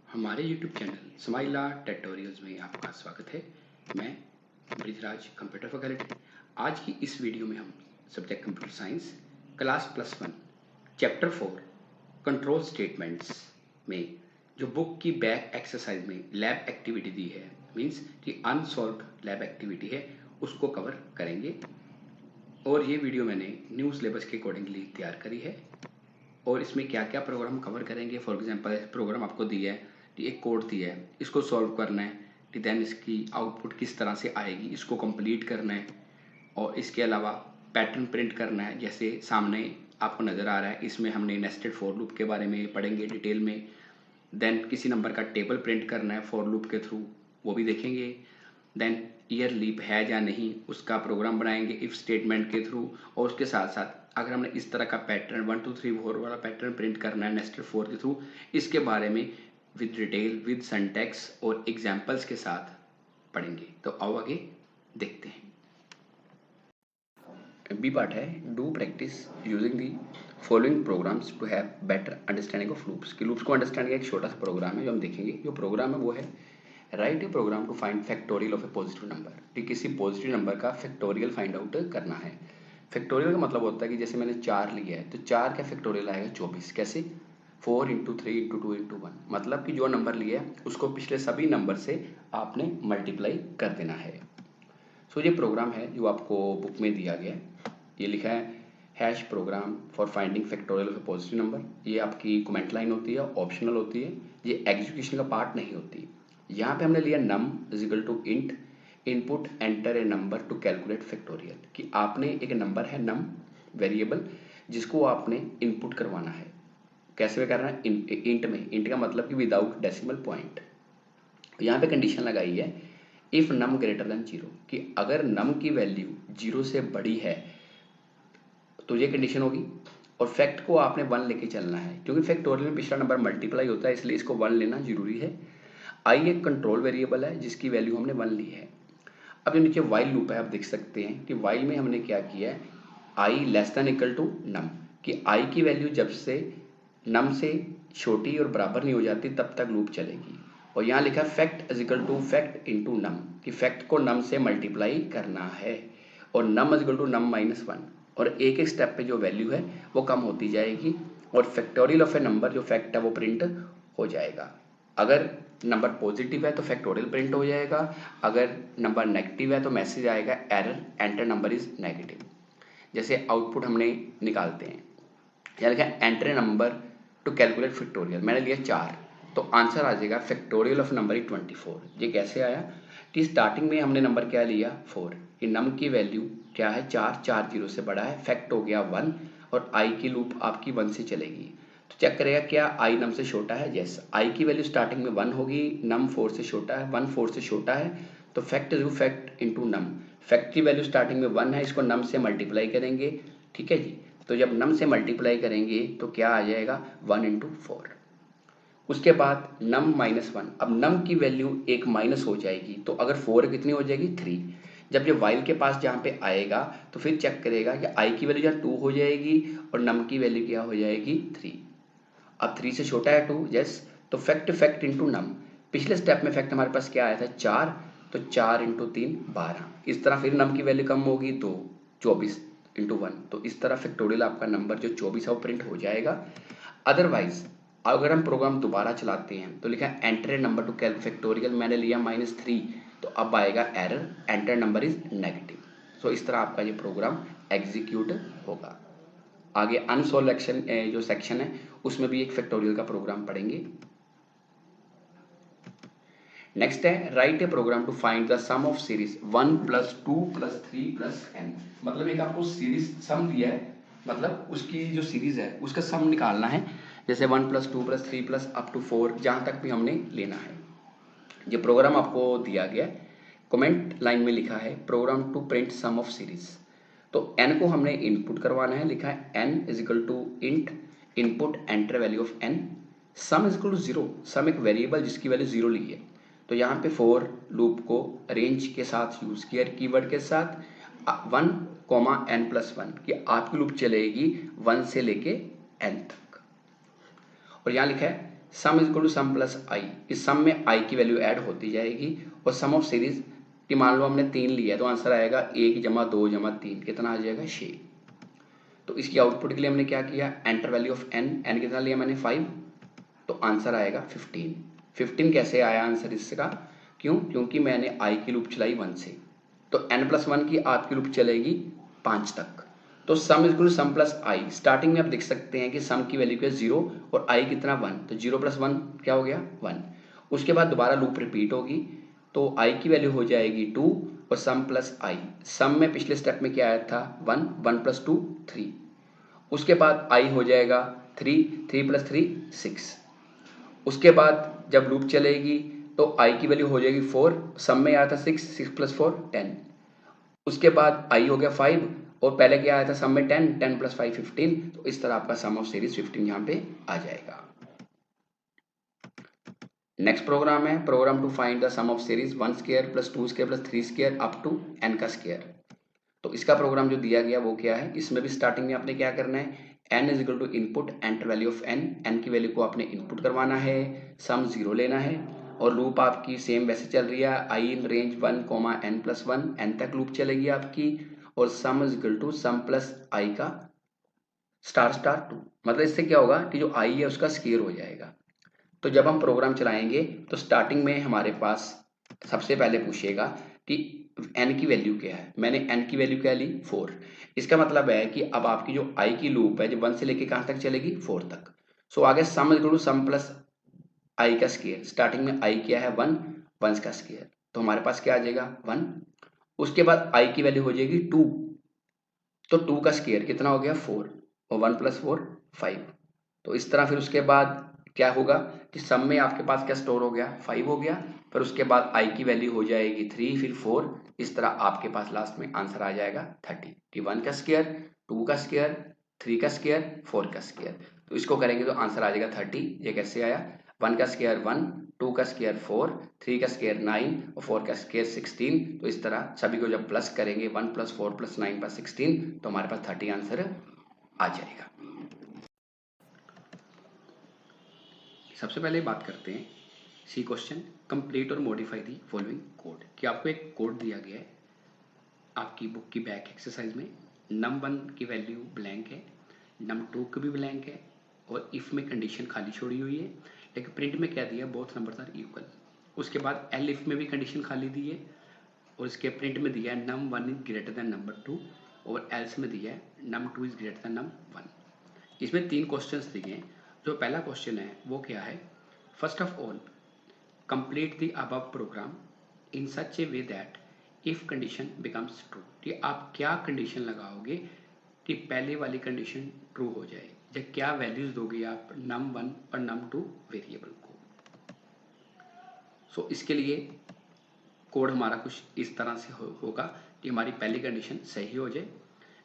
हमारे YouTube channel स्माइला tutorials में आपका स्वागत है। मैं ब्रिजराज कंप्यूटर फैकल्टी। आज की इस वीडियो में हम subject computer science class +1 chapter 4 control statements में जो बुक की बैक एक्सरसाइज में लैब एक्टिविटी दी है, मीन्स कि अनसॉल्व्ड लैब एक्टिविटी है, उसको कवर करेंगे। और ये वीडियो मैंने न्यू सिलेबस के अकॉर्डिंगली तैयार करी है। और इसमें क्या क्या प्रोग्राम कवर करेंगे, फॉर एग्जांपल प्रोग्राम आपको दिया है कि एक कोड दिया है, इसको सॉल्व करना है, कि देन इसकी आउटपुट किस तरह से आएगी, इसको कंप्लीट करना है। और इसके अलावा पैटर्न प्रिंट करना है, जैसे सामने आपको नज़र आ रहा है। इसमें हमने नेस्टेड फॉर लूप के बारे में पढ़ेंगे डिटेल में। देन किसी नंबर का टेबल प्रिंट करना है फॉर लूप के थ्रू, वो भी देखेंगे। देन ईयर लीप है या नहीं, उसका प्रोग्राम बनाएंगे इफ स्टेटमेंट के थ्रू। और उसके साथ साथ अगर हमने इस तरह का पैटर्न 1 2 3 4 वाला पैटर्न प्रिंट करना है नेस्टेड फॉर के थ्रू, इसके बारे में विद डिटेल विद सिंटैक्स और एग्जांपल्स के साथ पढ़ेंगे। तो आओ आगे देखते हैं। बी पार्ट है do practice using the following programs to have better understanding of loops. कि लूप्स को अंडरस्टैंड का एक छोटा सा प्रोग्राम है जो हम देखेंगे। जो प्रोग्राम है वो है write a program to find factorial of a positive number. कि किसी पॉजिटिव नंबर का फैक्टोरियल फाइंड आउट करना है। फैक्टोरियल का मतलब होता है कि जैसे मैंने 4 लिया है तो 4 का फैक्टोरियल आएगा 24। कैसे? 4 × 3 × 2 × 1। मतलब कि जो नंबर लिया है उसको पिछले सभी नंबर से आपने मल्टीप्लाई कर देना है। सो ये प्रोग्राम है जो आपको बुक में दिया गया है। ये लिखा है hash program for finding factorial of a positive number. ये आपकी कमेंट लाइन होती है, ऑप्शनल होती है, ये एग्जीक्यूशन का पार्ट नहीं होती। यहाँ पे हमने लिया num is equal to int input enter a number to calculate factorial. कि आपने एक नंबर है नम वेरिएबल जिसको आपने इनपुट करवाना है। कैसे में करना है? इंट में। इंट का मतलब कि विदाउट डेसिमल पॉइंट। यहाँ पे कंडीशन लगाई है इफ नम ग्रेटर देन 0। कि अगर नम की वैल्यू 0 से बड़ी है तो ये कंडीशन होगी। और फैक्ट को आपने 1 लेके चलना है, क्योंकि फैक्टोरियल में पिछला नंबर मल्टीप्लाई होता है, इसलिए इसको 1 लेना जरूरी है। आई एक कंट्रोल वेरिएबल है जिसकी वैल्यू हमने 1 ली है। अब जो नीचे वाइल लूप है आप देख सकते हैं कि वाइल में हमने क्या किया है, आई लेस देन इक्वल टू नम। कि आई की वैल्यू जब से नम से छोटी और बराबर नहीं हो जाती तब तक लूप चलेगी। और यहाँ लिखा है fact is equal to fact into num. कि फैक्ट को नम से मल्टीप्लाई करना है और num is equal to num -1। और एक एक स्टेप पे जो वैल्यू है वो कम होती जाएगी और फैक्टोरियल ऑफ ए नंबर जो फैक्ट है वो प्रिंट हो जाएगा। अगर नंबर पॉजिटिव है तो फैक्टोरियल प्रिंट हो जाएगा, अगर नंबर नेगेटिव है तो मैसेज आएगा error enter number is negative. जैसे आउटपुट हमने निकालते हैं, यहाँ लिखा है enter number to calculate factorial. मैंने लिया 4 तो आंसर आ जाएगा फैक्टोरियल ऑफ नंबर इज 24। ये कैसे आया कि स्टार्टिंग में हमने नंबर क्या लिया 4, कि नम की वैल्यू क्या है 4, 4 0 से बड़ा है, फैक्ट हो गया 1 और आई की लूप आपकी 1 से चलेगी। तो चेक करेगा क्या आई नम से छोटा है। यस, आई की वैल्यू स्टार्टिंग में 1 होगी, नम 4 से छोटा है, 1 4 से छोटा है तो fact is fact into num. Fact की वैल्यू स्टार्टिंग में 1 है, इसको नम से मल्टीप्लाई करेंगे। ठीक है जी। तो जब नम से मल्टीप्लाई करेंगे तो क्या आ जाएगा 1 × 4। उसके बाद नम -1। अब नम की वैल्यू एक माइनस हो जाएगी तो अगर 4 कितनी हो जाएगी 3। जब ये वाइल के पास जहाँ पे आएगा तो फिर चेक करेगा कि आई की वैल्यू जहाँ 2 हो जाएगी और नम की वैल्यू क्या हो जाएगी 3। अब 3 से छोटा है 2, यस, तो फैक्ट इंटू नम। पिछले स्टेप में फैक्ट हमारे पास क्या आया था 4, तो 4 × 3 12। इस तरह फिर नम की वैल्यू कम होगी 2, 24 × 1। तो इस तरह फैक्टोरियल आपका नंबर जो 24 है वो प्रिंट हो जाएगा। अदरवाइज अगर हम प्रोग्राम दोबारा चलाते हैं तो लिखा है enter a number to calculate factorial. मैंने लिया -3 तो अब आएगा error enter number is negative. So इस तरह आपका ये प्रोग्राम एग्जीक्यूट होगा। आगे अनसॉल्व जो सेक्शन है उसमें भी एक फैक्टोरियल का प्रोग्राम पढ़ेंगे। नेक्स्ट है write a program to find the sum of series 1 + 2 + 3 + n। मतलब एक आपको सीरीज सम दिया है, मतलब उसकी जो सीरीज है उसका सम निकालना है। जैसे 1 + 2 + 3 + up to 4 जहाँ तक भी हमने लेना है। ये प्रोग्राम आपको दिया गया है, कमेंट लाइन में लिखा है program to print sum of series. तो n को हमने इनपुट करवाना है, लिखा है n is equal to int input enter value of n। Sum is equal to 0। Sum एक वेरिएबल जिसकी वैल्यू 0 ली है, तो यहाँ पे फॉर लूप को रेंज के साथ यूज किया, कीवर्ड के साथ 1, n+1 कि आपकी लूप चलेगी 1 से लेके n तक। और यहाँ लिखा है sum is equal to sum plus i, इस सम में आई की वैल्यू ऐड होती जाएगी और सम ऑफ सीरीज कि मान लो हमने 3 लिया तो आंसर आएगा 1 जमा 2 जमा 3 कितना आ जाएगा 6। तो इसकी आउटपुट के लिए हमने क्या किया, enter value of n, n कितना लिया मैंने 5, तो आंसर आएगा 15। 15 कैसे आया आंसर इसका, क्यों, क्योंकि मैंने आई की लूप चलाई 1 से, तो n प्लस 1 की आपकी लूप चलेगी 5 तक। तो sum is equal to sum plus i, starting में आप देख सकते हैं कि सम की वैल्यू क्या 0 और आई कितना 1, तो 0 प्लस 1 क्या हो गया 1। उसके बाद दोबारा लूप रिपीट होगी तो आई की वैल्यू हो जाएगी 2 और सम प्लस आई, सम में पिछले स्टेप में क्या आया था 1, 1 प्लस 2 3, उसके बाद आई हो जाएगा 3, 3 प्लस 3 6, उसके बाद जब लूप चलेगी तो आई की वैल्यू हो जाएगी 4, सम में आया था 6, 6 प्लस 4 10, उसके बाद आई हो गया 5 और पहले क्या आया था सम में 10, 10 प्लस 5 15, तो इस तरह आपका सम ऑफ सीरीज 15 यहाँ पे आ जाएगा। नेक्स्ट प्रोग्राम है program to find the sum of series 1 square plus 2 square plus 3 square up to n का स्क्वायर। तो इसका प्रोग्राम जो दिया गया वो क्या है, इसमें भी स्टार्टिंग में आपने क्या करना है, n is equal to input enter value of n, n की वैल्यू को आपने इनपुट करवाना है, सम 0 लेना है और लूप आपकी सेम वैसे चल रही है, i in range 1 n plus 1 n तक लूप चलेगी आपकी और sum is equal to sum plus i का स्टार स्टार 2, मतलब इससे क्या होगा कि जो i है उसका स्क्वायर हो जाएगा। तो जब हम प्रोग्राम चलाएंगे तो स्टार्टिंग में हमारे पास सबसे पहले पूछेगा कि n की वैल्यू क्या है, मैंने n की वैल्यू क्या ली 4, इसका मतलब है कि अब आपकी जो i की लूप है जो 1 से लेके कहां तक चलेगी 4 तक। सो आगे sum equal to sum plus i का स्क्वायर, स्टार्टिंग में i क्या है 1, 1 का स्क्वायर, तो हमारे पास क्या आ जाएगा 1, उसके बाद i की वैल्यू हो जाएगी 2, तो 2 का स्क्वायर कितना हो गया 4 और 1 प्लस 4 5, तो इस तरह फिर उसके बाद क्या होगा कि सम में आपके पास क्या स्टोर हो गया 5 हो गया, फिर उसके बाद i की वैल्यू हो जाएगी 3 फिर 4, इस तरह आपके पास लास्ट में आंसर आ जाएगा 30 कि 1 का स्क्वायर 2 का स्क्वायर 3 का स्क्वायर 4 का स्क्वायर, तो इसको करेंगे तो आंसर आ जाएगा 30। ये कैसे आया, 1 का स्क्वायर 1, 2 का स्क्वायर 4, 3 का स्क्वायर 9 और 4 का स्क्वायर 16, तो इस तरह सभी को जब प्लस करेंगे 1 प्लस 4 प्लस 9 प्लस 16 तो हमारे पास 30 आंसर आ जाएगा। सबसे पहले बात करते हैं सी क्वेश्चन, कंप्लीट और मॉडिफाई दी फॉलोइंग कोड, कि आपको एक कोड दिया गया है आपकी बुक की बैक एक्सरसाइज में, num1 की वैल्यू ब्लैंक है, num2 की भी ब्लैंक है और इफ में कंडीशन खाली छोड़ी हुई है, लेकिन प्रिंट में क्या दिया बोथ नंबर्स आर इक्वल। उसके बाद एल इफ में भी कंडीशन खाली दी है और इसके प्रिंट में दिया है num1 is greater then num2 और एल्स में दिया है num2 is greater than num1। इसमें 3 क्वेश्चंस दिए हैं। जो पहला क्वेश्चन है वो क्या है, first of all complete the above program in such a way that if condition becomes true, कि आप क्या कंडीशन लगाओगे कि पहले वाली कंडीशन ट्रू हो जाए, या क्या वैल्यूज दोगे आप num1 और num2 वेरिएबल को। सो इसके लिए कोड हमारा कुछ इस तरह से होगा कि हमारी पहली कंडीशन सही हो जाए,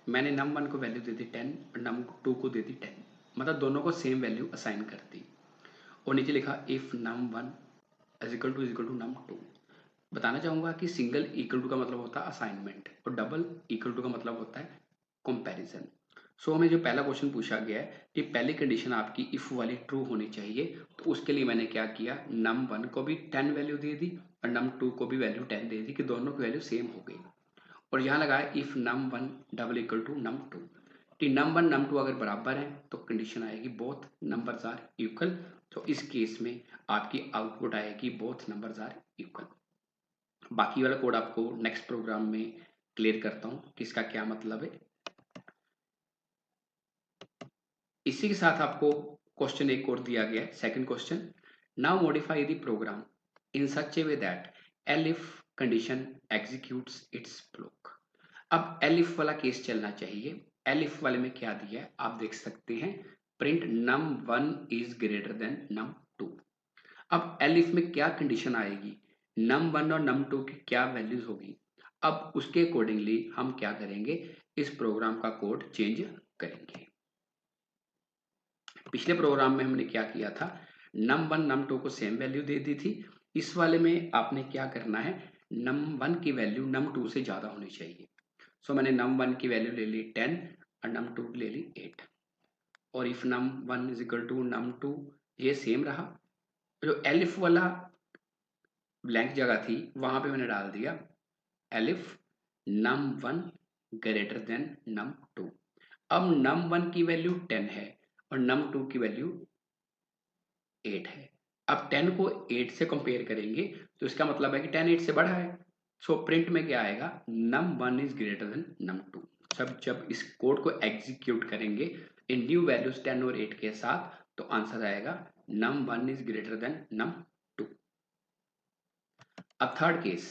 मैंने num1 को वैल्यू दे दी 10 और num2 को दे दी 10, मतलब दोनों को सेम वैल्यू असाइन कर दी और नीचे लिखा if num1 is equal to num2। बताना चाहूँगा कि सिंगल इक्वल टू का मतलब होता है असाइनमेंट और डबल इक्वल टू का मतलब होता है कंपैरिजन। सो हमें जो पहला क्वेश्चन पूछा गया है कि पहली कंडीशन आपकी इफ वाली ट्रू होनी चाहिए, तो उसके लिए मैंने क्या किया, num1 को भी 10 वैल्यू दे दी और num2 को भी वैल्यू 10 दे दी कि दोनों की वैल्यू सेम हो गई, और यहाँ लगाया if num1 double equal to num2, कि num1 num2 अगर बराबर है तो कंडीशन आएगी बोथ नंबर्स आर इक्वल, तो इस केस में आपकी आउटपुट आएगी बोथ नंबर्स आर इक्वल। बाकी वाला कोड आपको नेक्स्ट प्रोग्राम में क्लियर करता हूं कि इसका क्या मतलब है। इसी के साथ आपको क्वेश्चन एक और दिया गया है, second question, now modify the program in such a way that elif condition executes its block. अब एलिफ वाला केस चलना चाहिए, एलिफ वाले में क्या दिया है आप देख सकते हैं, print num1 is greater then num2। अब एलिफ में क्या कंडीशन आएगी, num1 और num2 की क्या वैल्यूज होगी, अब उसके अकॉर्डिंगली हम क्या करेंगे, इस प्रोग्राम का कोड चेंज करेंगे। पिछले प्रोग्राम में हमने क्या किया था, num1 num2 को सेम वैल्यू दे दी थी, इस वाले में आपने क्या करना है, num1 की वैल्यू num2 से ज्यादा होनी चाहिए। सो मैंने num1 की वैल्यू ले ली 10 और num2 ले ली 8, और if num1 is equal to num2 ये सेम रहा, जो एलिफ वाला ब्लैंक जगह थी वहां पे मैंने डाल दिया elif num1 greater than num2। अब num1 की वैल्यू 10 है और num2 की वैल्यू 8 है। अब 10 को 8 से कंपेयर करेंगे तो इसका मतलब है कि 10 8 से बड़ा है। सो प्रिंट में क्या आएगा, num1 is greater then num2। जब इस कोड को एग्जीक्यूट करेंगे इन न्यू वैल्यूज 10 और 8 के साथ, तो आंसर आएगा num1 is greater then num2। अब थर्ड केस,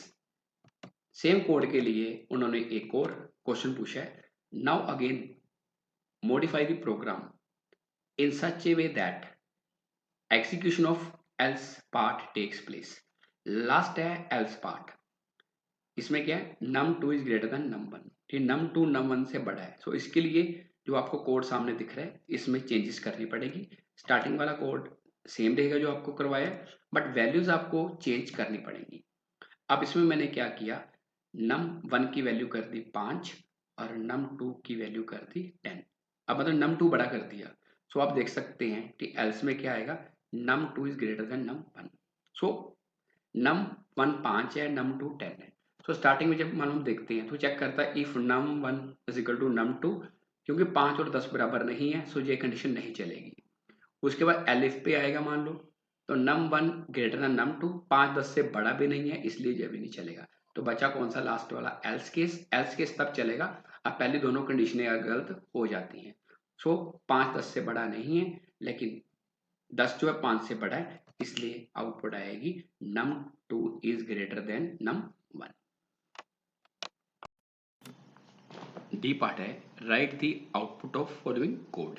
सेम कोड के लिए उन्होंने एक और क्वेश्चन पूछा है। Now again modify the program in such a way that execution of else part takes place। Last है else part। इसमें क्या है, num2 is greater than num1, ये num2 num1 से बड़ा है। सो इसके लिए जो आपको कोड सामने दिख रहा है इसमें चेंजेस करनी पड़ेगी। स्टार्टिंग वाला कोड सेम रहेगा जो आपको करवाया है, बट वैल्यूज आपको चेंज करनी पड़ेंगी। अब इसमें मैंने क्या किया, num1 की वैल्यू कर दी 5 और num2 की वैल्यू कर दी 10। अब मतलब num2 बड़ा कर दिया। सो आप देख सकते हैं कि एल्स में क्या आएगा, num2 is greater than num1। So num1 5 है, num2 10 है। सो स्टार्टिंग में जब मान हम देखते हैं तो चेक करता है if num1 is equal to num2, क्योंकि 5 और 10 बराबर नहीं है सो ये कंडीशन नहीं चलेगी। उसके बाद एलिफ पे आएगा मान लो, तो num1 ग्रेटर देन num2, 5 10 से बड़ा भी नहीं है इसलिए ये भी नहीं चलेगा। तो बचा कौन सा, लास्ट वाला एल्स केस। एल्स केस तब चलेगा अब पहले दोनों कंडीशनें गलत हो जाती हैं। सो 5 10 से बड़ा नहीं है, लेकिन 10 जो है 5 से बड़ा है, इसलिए आउटपुट आएगी num2 is greater than num1। D part है write the output of following code.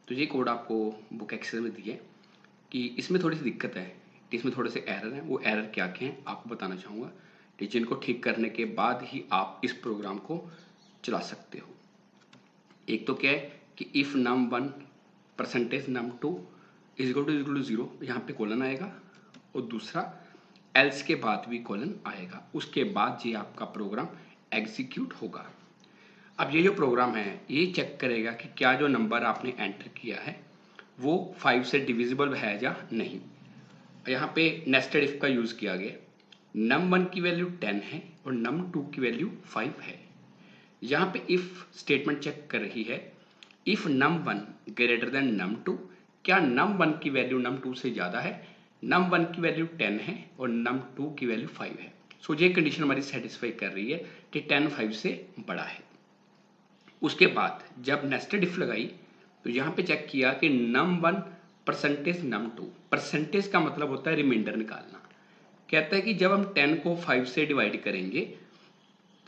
तो ये कोड आपको बुक एक्सेल में दिए कि इसमें थोड़ी सी दिक्कत है कि इसमें थोड़े से एरर हैं। वो एरर क्या क्या हैं आपको बताना चाहूँगा, कि जिनको ठीक करने के बाद ही आप इस प्रोग्राम को चला सकते हो। एक तो क्या है कि if num1 percentage num2 is equal to 0, यहाँ पे कॉलन आएगा, और दूसरा एल्स के बाद भी कॉलन आएगा। उसके बाद ये आपका प्रोग्राम एग्जीक्यूट होगा। अब ये जो प्रोग्राम है ये चेक करेगा कि क्या जो नंबर आपने एंटर किया है वो 5 से डिविजिबल है या नहीं। यहाँ पे नेस्टेड इफ का यूज़ किया गया। num1 की वैल्यू 10 है और num2 की वैल्यू 5 है। यहाँ पे इफ स्टेटमेंट चेक कर रही है if num1 greater than num2, क्या num1 की वैल्यू num2 से ज़्यादा है। num1 की वैल्यू 10 है और num2 की वैल्यू 5 है। सो ये कंडीशन हमारी सेटिस्फाई कर रही है कि 10 5 से बड़ा है। उसके बाद जब नेस्टेड इफ लगाई तो यहाँ पे चेक किया कि num1 परसेंटेज num2। परसेंटेज का मतलब होता है रिमाइंडर निकालना। कहता है कि जब हम 10 को 5 से डिवाइड करेंगे,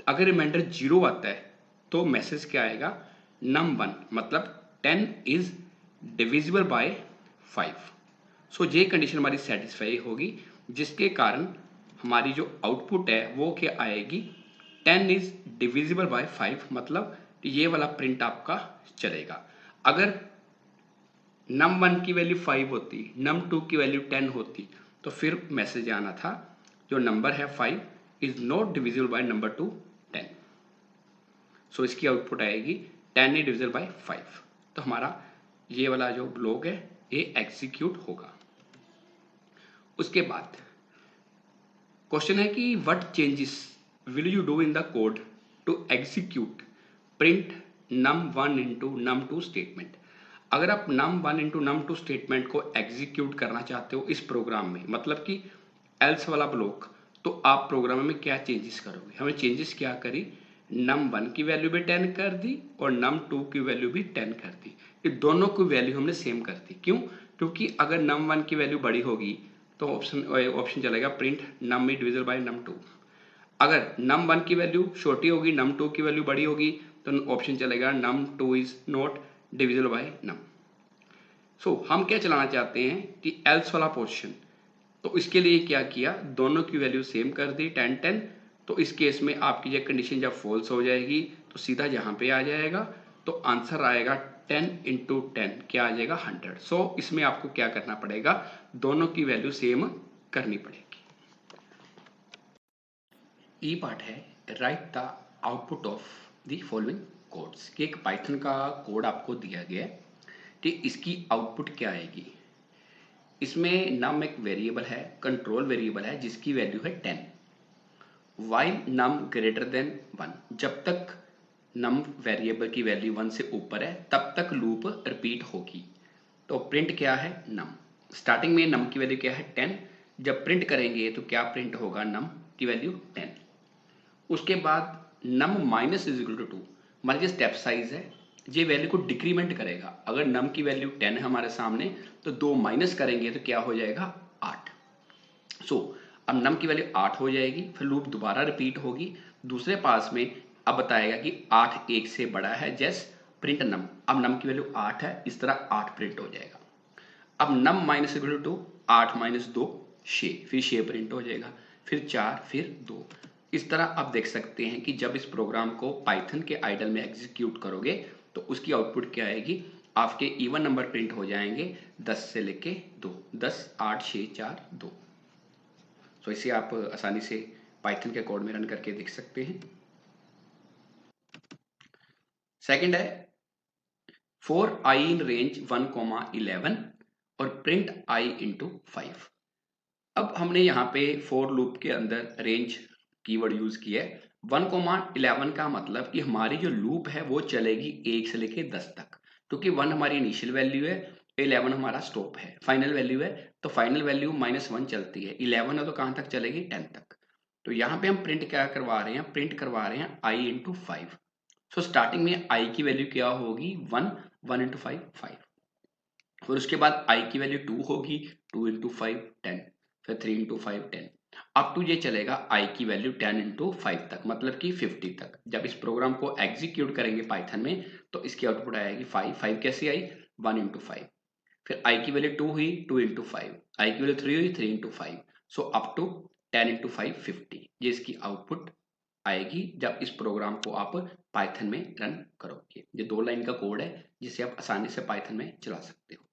अगर रिमाइंडर 0 आता है तो मैसेज क्या आएगा, num1 मतलब 10 इज डिविजिबल बाय 5। सो ये कंडीशन हमारी सेटिस्फाई होगी, जिसके कारण हमारी जो आउटपुट है वो क्या आएगी, 10 इज डिविजिबल बाय 5, मतलब ये वाला प्रिंट आपका चलेगा। अगर num1 की वैल्यू 5 होती, num2 की वैल्यू 10 होती, तो फिर मैसेज आना था जो नंबर है 5 is not divisible by number 2 10। सो इसकी आउटपुट आएगी 10 इज डिविजिबल बाय 5। तो हमारा ये वाला जो ब्लॉक है ये एग्जीक्यूट होगा। उसके बाद क्वेश्चन है कि what changes will you do in the code to execute print num1 into num2 statement. अगर आप num1 इंटू num2 स्टेटमेंट को एग्जीक्यूट करना चाहते हो इस प्रोग्राम में, मतलब कि एल्स वाला ब्लॉक, तो आप प्रोग्राम में क्या चेंजेस करोगे। हमें चेंजेस क्या करी, num1 की वैल्यू भी 10 कर दी और num2 की वैल्यू भी 10 कर दी। ये दोनों की वैल्यू हमने सेम कर दी। क्यों, क्योंकि अगर num1 की वैल्यू बड़ी होगी तो ऑप्शन चलेगा print num divisible by num2। अगर num1 की वैल्यू छोटी होगी, num2 की वैल्यू बड़ी होगी, तो ऑप्शन चलेगा num2 is not divisible by num। सो हम क्या चलाना चाहते हैं कि एल्स वाला पोर्शन, तो इसके लिए क्या किया, दोनों की वैल्यू सेम कर दी 10 10। तो इस केस में आपकी ये कंडीशन जब फॉल्स हो जाएगी तो सीधा यहाँ पे आ जाएगा, तो आंसर आएगा 10 इंटू 10 क्या आ जाएगा 100। सो इसमें आपको क्या करना पड़ेगा, दोनों की वैल्यू सेम करनी पड़ेगी। ई पार्ट है write the output of the following codes. कि एक पाइथन का कोड आपको दिया गया है कि इसकी आउटपुट क्या आएगी। इसमें नम एक वेरिएबल है, कंट्रोल वेरिएबल है जिसकी वैल्यू है 10। वाइल नम ग्रेटर देन 1, जब तक नम वेरिएबल की वैल्यू 1 से ऊपर है तब तक लूप रिपीट होगी। तो प्रिंट क्या है, नम। स्टार्टिंग में नम की वैल्यू क्या है 10, जब प्रिंट करेंगे तो क्या प्रिंट होगा, नम की वैल्यू 10। उसके बाद नम माइनस इज इक्वल टू 2, हमारी जो स्टेप साइज है ये वैल्यू को डिक्रीमेंट करेगा। अगर नम की वैल्यू 10 है हमारे सामने तो 2 माइनस करेंगे तो क्या हो जाएगा, 8। सो अब नम की वैल्यू 8 हो जाएगी, फिर लूप दोबारा रिपीट होगी। दूसरे पास में अब बताएगा कि 8 1 से बड़ा है, जैस प्रिंट नम। अब नम की वैल्यू 8 है, इस तरह 8 प्रिंट हो जाएगा। अब नम माइनस इक्वल टू 8 माइनस 2 6, फिर 6 प्रिंट हो जाएगा, फिर 4, फिर 2। इस तरह आप देख सकते हैं कि जब इस प्रोग्राम को पाइथन के आइडल में एग्जीक्यूट करोगे तो उसकी आउटपुट क्या आएगी, आपके इवन नंबर प्रिंट हो जाएंगे 10 से लेके 2, 10 8 6 4 2। तो इसे आप आसानी से पाइथन के कोड में रन करके देख सकते हैं। सेकंड है फॉर आई इन रेंज 1,11 और प्रिंट आई इंटू 5। अब हमने यहाँ पे फॉर लूप के अंदर रेंज कीवर्ड यूज किया है। 1,11 का मतलब कि हमारी जो लूप है वो चलेगी 1 से लेके 10 तक, क्योंकि 1 हमारी इनिशियल वैल्यू है, 11 हमारा स्टॉप है, फाइनल वैल्यू है। तो फाइनल वैल्यू -1 चलती है, 11 है तो कहाँ तक चलेगी, 10 तक। तो यहाँ पे हम प्रिंट क्या करवा रहे हैं, प्रिंट करवा रहे हैं आई इंटू 5। सो स्टार्टिंग में आई की वैल्यू क्या होगी, 1, 1 इंटू 5 5। फिर उसके बाद आई की वैल्यू 2 होगी, 2 इंटू 5 10, फिर 3 इंटू 5 10, अप टू ये चलेगा आई की वैल्यू 10 इंटू 5 तक, मतलब कि 50 तक। जब इस प्रोग्राम को एग्जीक्यूट करेंगे पाइथन में तो इसकी आउटपुट आएगी 5। 5 कैसे आई, 1 इंटू 5। फिर आई की वैल्यू 2 हुई, 2 इंटू 5। आई की वैल्यू 3 हुई, 3 into 5। So up to 10 into 5 50। ये इसकी आउटपुट आएगी जब इस प्रोग्राम को आप पाइथन में रन करोगे। ये 2 लाइन का कोड है जिसे आप आसानी से पाइथन में चला सकते हो।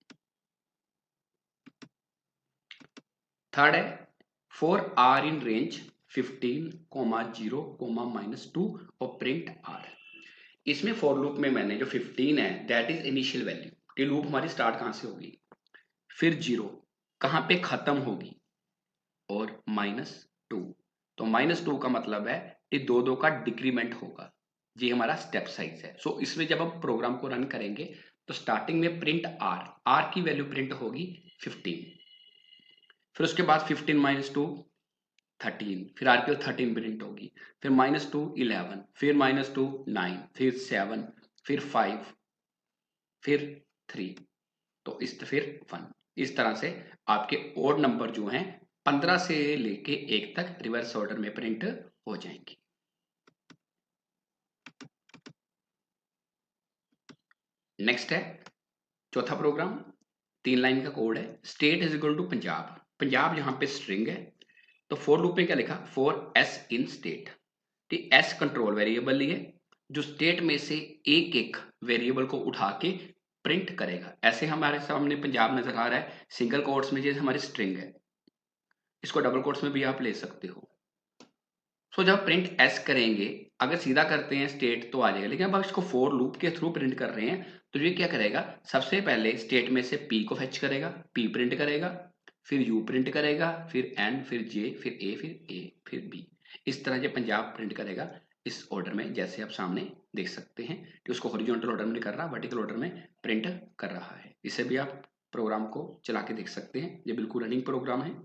थर्ड है फॉर आर इन रेंज 15, 0, -2 और प्रिंट आर। इसमें फॉर लूप में मैंने जो 15 है दैट इज इनिशियल वैल्यू, कि लूप हमारी स्टार्ट कहां से होगी, फिर 0 कहां पे खत्म होगी, और -2। तो -2 का मतलब है कि 2 का डिक्रीमेंट होगा, ये हमारा स्टेप साइज है। सो इसमें जब हम प्रोग्राम को रन करेंगे तो स्टार्टिंग में प्रिंट आर, आर की वैल्यू प्रिंट होगी 15। फिर उसके बाद 15 -2 13, फिर आर की 13 प्रिंट होगी, फिर -2 11, फिर -2 9, फिर 7, फिर 5, फिर 3, तो फिर 1। इस तरह से आपके ओड नंबर जो हैं 15 से लेके 1 तक रिवर्स ऑर्डर में प्रिंट हो जाएंगे। नेक्स्ट है चौथा प्रोग्राम, 3 लाइन का कोड है। State is equal to Punjab, Punjab यहाँ पे स्ट्रिंग है। तो फॉर लूप में क्या लिखा, फॉर एस इन स्टेट। ठीक, एस कंट्रोल वेरिएबल लिए जो स्टेट में से एक एक वेरिएबल को उठा के प्रिंट करेगा। ऐसे हमारे सामने पंजाब नजर आ रहा है सिंगल कोट्स में, जैसे हमारी स्ट्रिंग है, इसको डबल कोट्स में भी आप ले सकते हो। सो जब प्रिंट एस करेंगे, अगर सीधा करते हैं स्टेट तो आ जाएगा, लेकिन अब इसको फॉर लूप के थ्रू प्रिंट कर रहे हैं तो ये क्या करेगा, सबसे पहले स्टेट में से पी को फेच करेगा, पी प्रिंट करेगा, फिर यू प्रिंट करेगा, फिर एन, फिर जे, फिर ए, फिर ए, फिर बी। इस तरह ये पंजाब प्रिंट करेगा इस ऑर्डर में, जैसे आप सामने देख सकते हैं कि उसको हॉरिजॉन्टल ऑर्डर में नहीं कर रहा, वर्टिकल ऑर्डर में प्रिंट कर रहा है। इसे भी आप प्रोग्राम को चला के देख सकते हैं, ये बिल्कुल रनिंग प्रोग्राम है।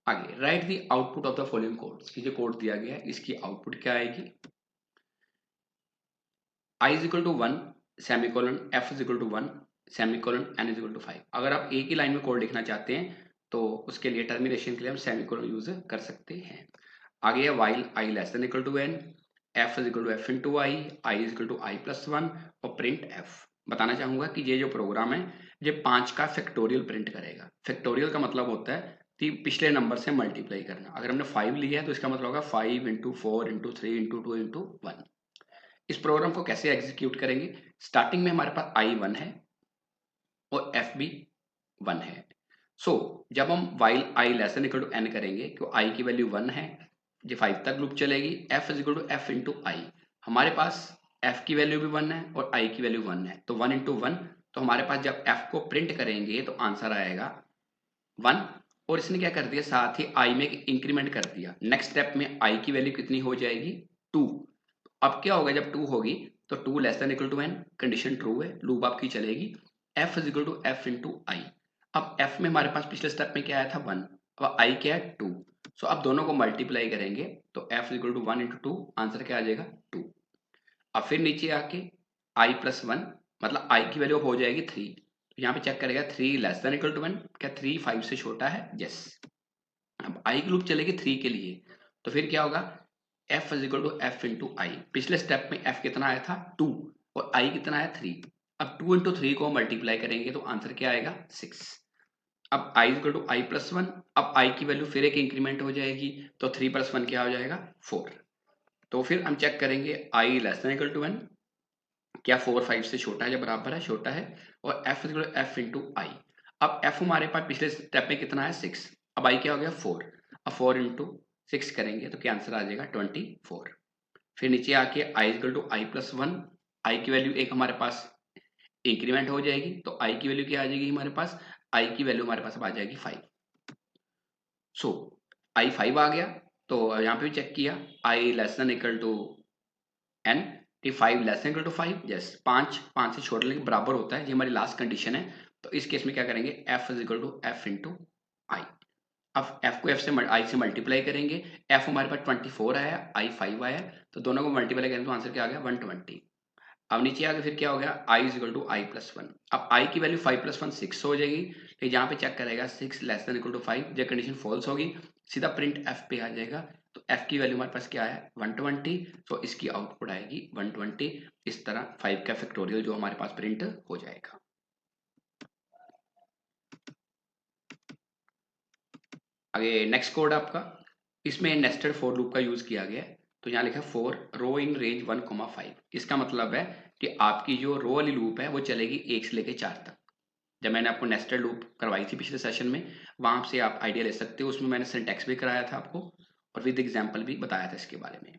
आगे right the output of the following code, ये जो कोड दिया गया है इसकी आउटपुट क्या आएगी, i is equal to 1 semicolon, f is equal to 1 semicolon, n is equal to 5। अगर आप एक ही लाइन में कोड लिखना चाहते हैं तो उसके लिए टर्मिनेशन के लिए हम सेमीकोलन यूज कर सकते हैं। आगे है while i less than equal to n, f is equal to f into i, i is equal to i plus 1 और प्रिंट f। बताना चाहूंगा कि ये जो प्रोग्राम है ये 5 का फैक्टोरियल प्रिंट करेगा। फैक्टोरियल का मतलब होता है कि पिछले नंबर से मल्टीप्लाई करना। अगर हमने 5 लिया है तो इसका मतलब होगा 5 इंटू 4 इंटू 3 इंटू 2 इंटू 1। इस प्रोग्राम को कैसे एग्जीक्यूट करेंगे, स्टार्टिंग में हमारे पास i 1 है और f भी 1 है। सो जब हम while i less than equal to n करेंगे, तो i की वैल्यू 1 है, ये 5 तक लूप चलेगी, f is equal to f into i. हमारे पास f की वैल्यू भी 1 है और i की वैल्यू 1 है, तो 1 इंटू 1 तो हमारे पास जब f को प्रिंट करेंगे तो आंसर आएगा 1। और इसने क्या कर दिया, साथ ही i में इंक्रीमेंट कर दिया। नेक्स्ट स्टेप में i की वैल्यू कितनी हो जाएगी, 2। अब क्या होगा, जब 2 होगी तो 2 less than equal to n, condition true है, लूप आपकी चलेगी। f is equal to f into i. अब f में हमारे पास पिछले स्टेप में क्या आया था, 1, अब i क्या है, 2। सो अब दोनों को मल्टीप्लाई करेंगे तो f is equal to 1 into 2, answer क्या आ जाएगा, 2। अब फिर नीचे आके i प्लस 1, मतलब i की वैल्यू हो जाएगी 3। तो यहाँ पे चेक करेगा 3 लेस देन इक्वल टू 1, क्या 3 5 से छोटा है, यस। अब i की लूप चलेगी 3 के लिए, तो फिर क्या होगा, f is equal to f into i. पिछले स्टेप में f कितना आया था, 2, और i कितना आया, 3। अब 2 इंटू 3 को मल्टीप्लाई करेंगे तो आंसर क्या आएगा, 6। अब i is equal to i plus 1, अब i की वैल्यू फिर एक इंक्रीमेंट हो जाएगी, तो 3 प्लस 1 क्या हो जाएगा, 4। तो फिर हम चेक करेंगे i less than equal to 1, क्या 4 5 से छोटा है या बराबर है, छोटा है, और f is f into i. अब f हमारे पास पिछले स्टेप में कितना है, 6, अब i क्या हो गया, 4। अब 4 इंटू 6 करेंगे तो क्या आंसर आ जाएगा, 24। फिर नीचे आके i is to i plus 1, i की वैल्यू एक हमारे पास इंक्रीमेंट हो जाएगी, तो i की वैल्यू क्या आ जाएगी हमारे पास, i की वैल्यू हमारे पास अब आ जाएगी 5। सो i 5 आ गया, तो यहाँ पे भी चेक किया, i less than equal to n, t 5 less than equal to 5, yes, 5 से छोटा लेकिन बराबर होता है, ये हमारी लास्ट कंडीशन है। तो इस केस में क्या करेंगे, f is equal to f into i. अब f को f से i से मल्टीप्लाई करेंगे, f हमारे पास 24 आया, i 5 आया, तो दोनों को मल्टीप्लाई करेंगे तो आंसर क्या आ गया, 120। अब नीचे आगे फिर क्या हो गया, i is equal to i plus 1। अब i की वैल्यू 5 प्लस 1 6 हो जाएगी, फिर यहाँ पे चेक करेगा 6 लेस देन इक्वल टू 5, जब कंडीशन फॉल्स होगी सीधा प्रिंट f पे आ जाएगा। तो f की वैल्यू हमारे पास क्या है, 120, तो इसकी आउटपुट आएगी 120। इस तरह 5 का फैक्टोरियल जो हमारे पास प्रिंट हो जाएगा। आगे नेक्स्ट कोड आपका, इसमें नेस्टेड फॉर लूप का यूज किया गया है। तो यहाँ लिखा है फॉर रो इन रेंज 1,5। इसका मतलब है कि आपकी जो रो वाली लूप है वो चलेगी 1 से लेकर 4 तक। जब मैंने आपको नेस्टेड लूप करवाई थी पिछले सेशन में, वहां से आप आइडिया ले सकते हो, उसमें मैंने सिंटैक्स भी कराया था आपको और विद एग्जांपल भी बताया था इसके बारे में।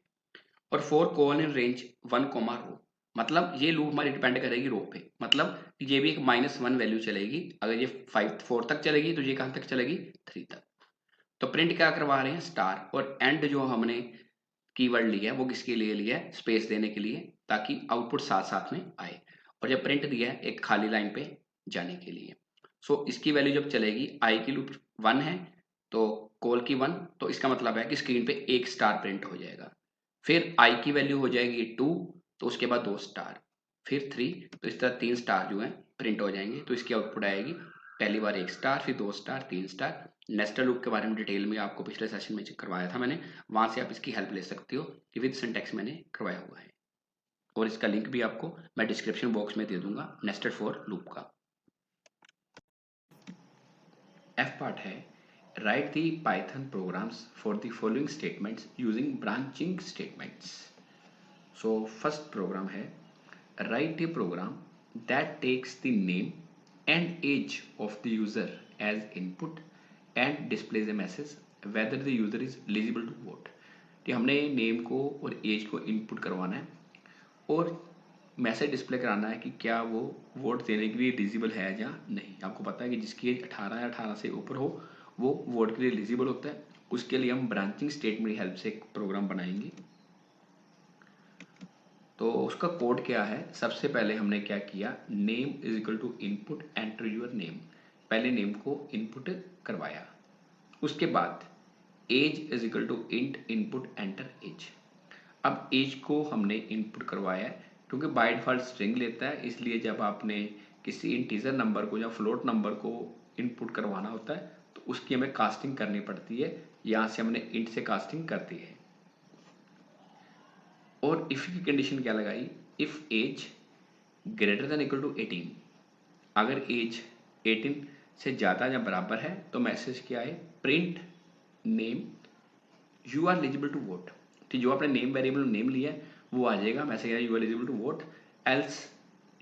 और फॉर कोलन इन रेंज 1, रो, मतलब ये लूप हमारी डिपेंड करेगी रो पे, मतलब ये भी एक -1 वैल्यू चलेगी। अगर ये 4 तक चलेगी तो ये कहां तक चलेगी, 3 तक। तो प्रिंट क्या करवा रहे हैं, स्टार, और एंड जो हमने कीवर्ड लिया है वो किसके लिए लिया है, स्पेस देने के लिए, ताकि आउटपुट साथ साथ में आए। और जब प्रिंट दिया है एक खाली लाइन पे जाने के लिए। सो इसकी वैल्यू जब चलेगी, आई की लूप 1 है तो कॉल की 1, तो इसका मतलब है कि स्क्रीन पे एक स्टार प्रिंट हो जाएगा। फिर आई की वैल्यू हो जाएगी 2, तो उसके बाद 2 स्टार, फिर 3, तो इस तरह 3 स्टार जो है प्रिंट हो जाएंगे। तो इसकी आउटपुट आएगी पहली बार 1 स्टार, फिर 2 स्टार, 3 स्टार। नेस्टेड लूप के बारे में डिटेल में आपको पिछले सेशन में करवाया था मैंने, वहां से आप इसकी हेल्प ले सकते हो कि विद सिंटैक्स मैंने करवाया हुआ है। और इसका लिंक भी आपको मैं डिस्क्रिप्शन बॉक्स में दे दूंगा नेस्टेड फॉर लूप का। एफ पार्ट है, write the Python programs for the following statements using branching statements. So first program है, write a program that takes the name and age of the user as input and displays a message whether the user is eligible to vote। कि हमने name को और as को input करवाना है और message display कराना है कि क्या वो वोट देने के लिए एलिजिबल है या नहीं। आपको पता है कि जिसकी एज 18 या 18 से ऊपर हो वो वोट के लिए एलिजिबल होता है। उसके लिए हम ब्रांचिंग स्टेटमेंट की हेल्प से एक प्रोग्राम बनाएंगे। तो उसका कोड क्या है, सबसे पहले हमने क्या किया, name is equal to input enter your name, पहले नेम को इनपुट करवाया। उसके बाद age is equal to int input enter age. अब एज को हमने इनपुट करवाया है, क्योंकि बाय डिफॉल्ट स्ट्रिंग लेता है, इसलिए जब आपने किसी इंटीजर नंबर को या फ्लोट नंबर को इनपुट करवाना होता है तो उसकी हमें कास्टिंग करनी पड़ती है। यहाँ से हमने इंट से कास्टिंग कर दी है। और इफ की कंडीशन क्या लगाई, if age greater than equal to 18, अगर एज 18 से ज़्यादा या बराबर है तो मैसेज क्या है, print name you are eligible to vote. ठीक, जो आपने नेम वेरिएबल नेम लिया है वो आ जाएगा, मैसेज है you are eligible to vote, else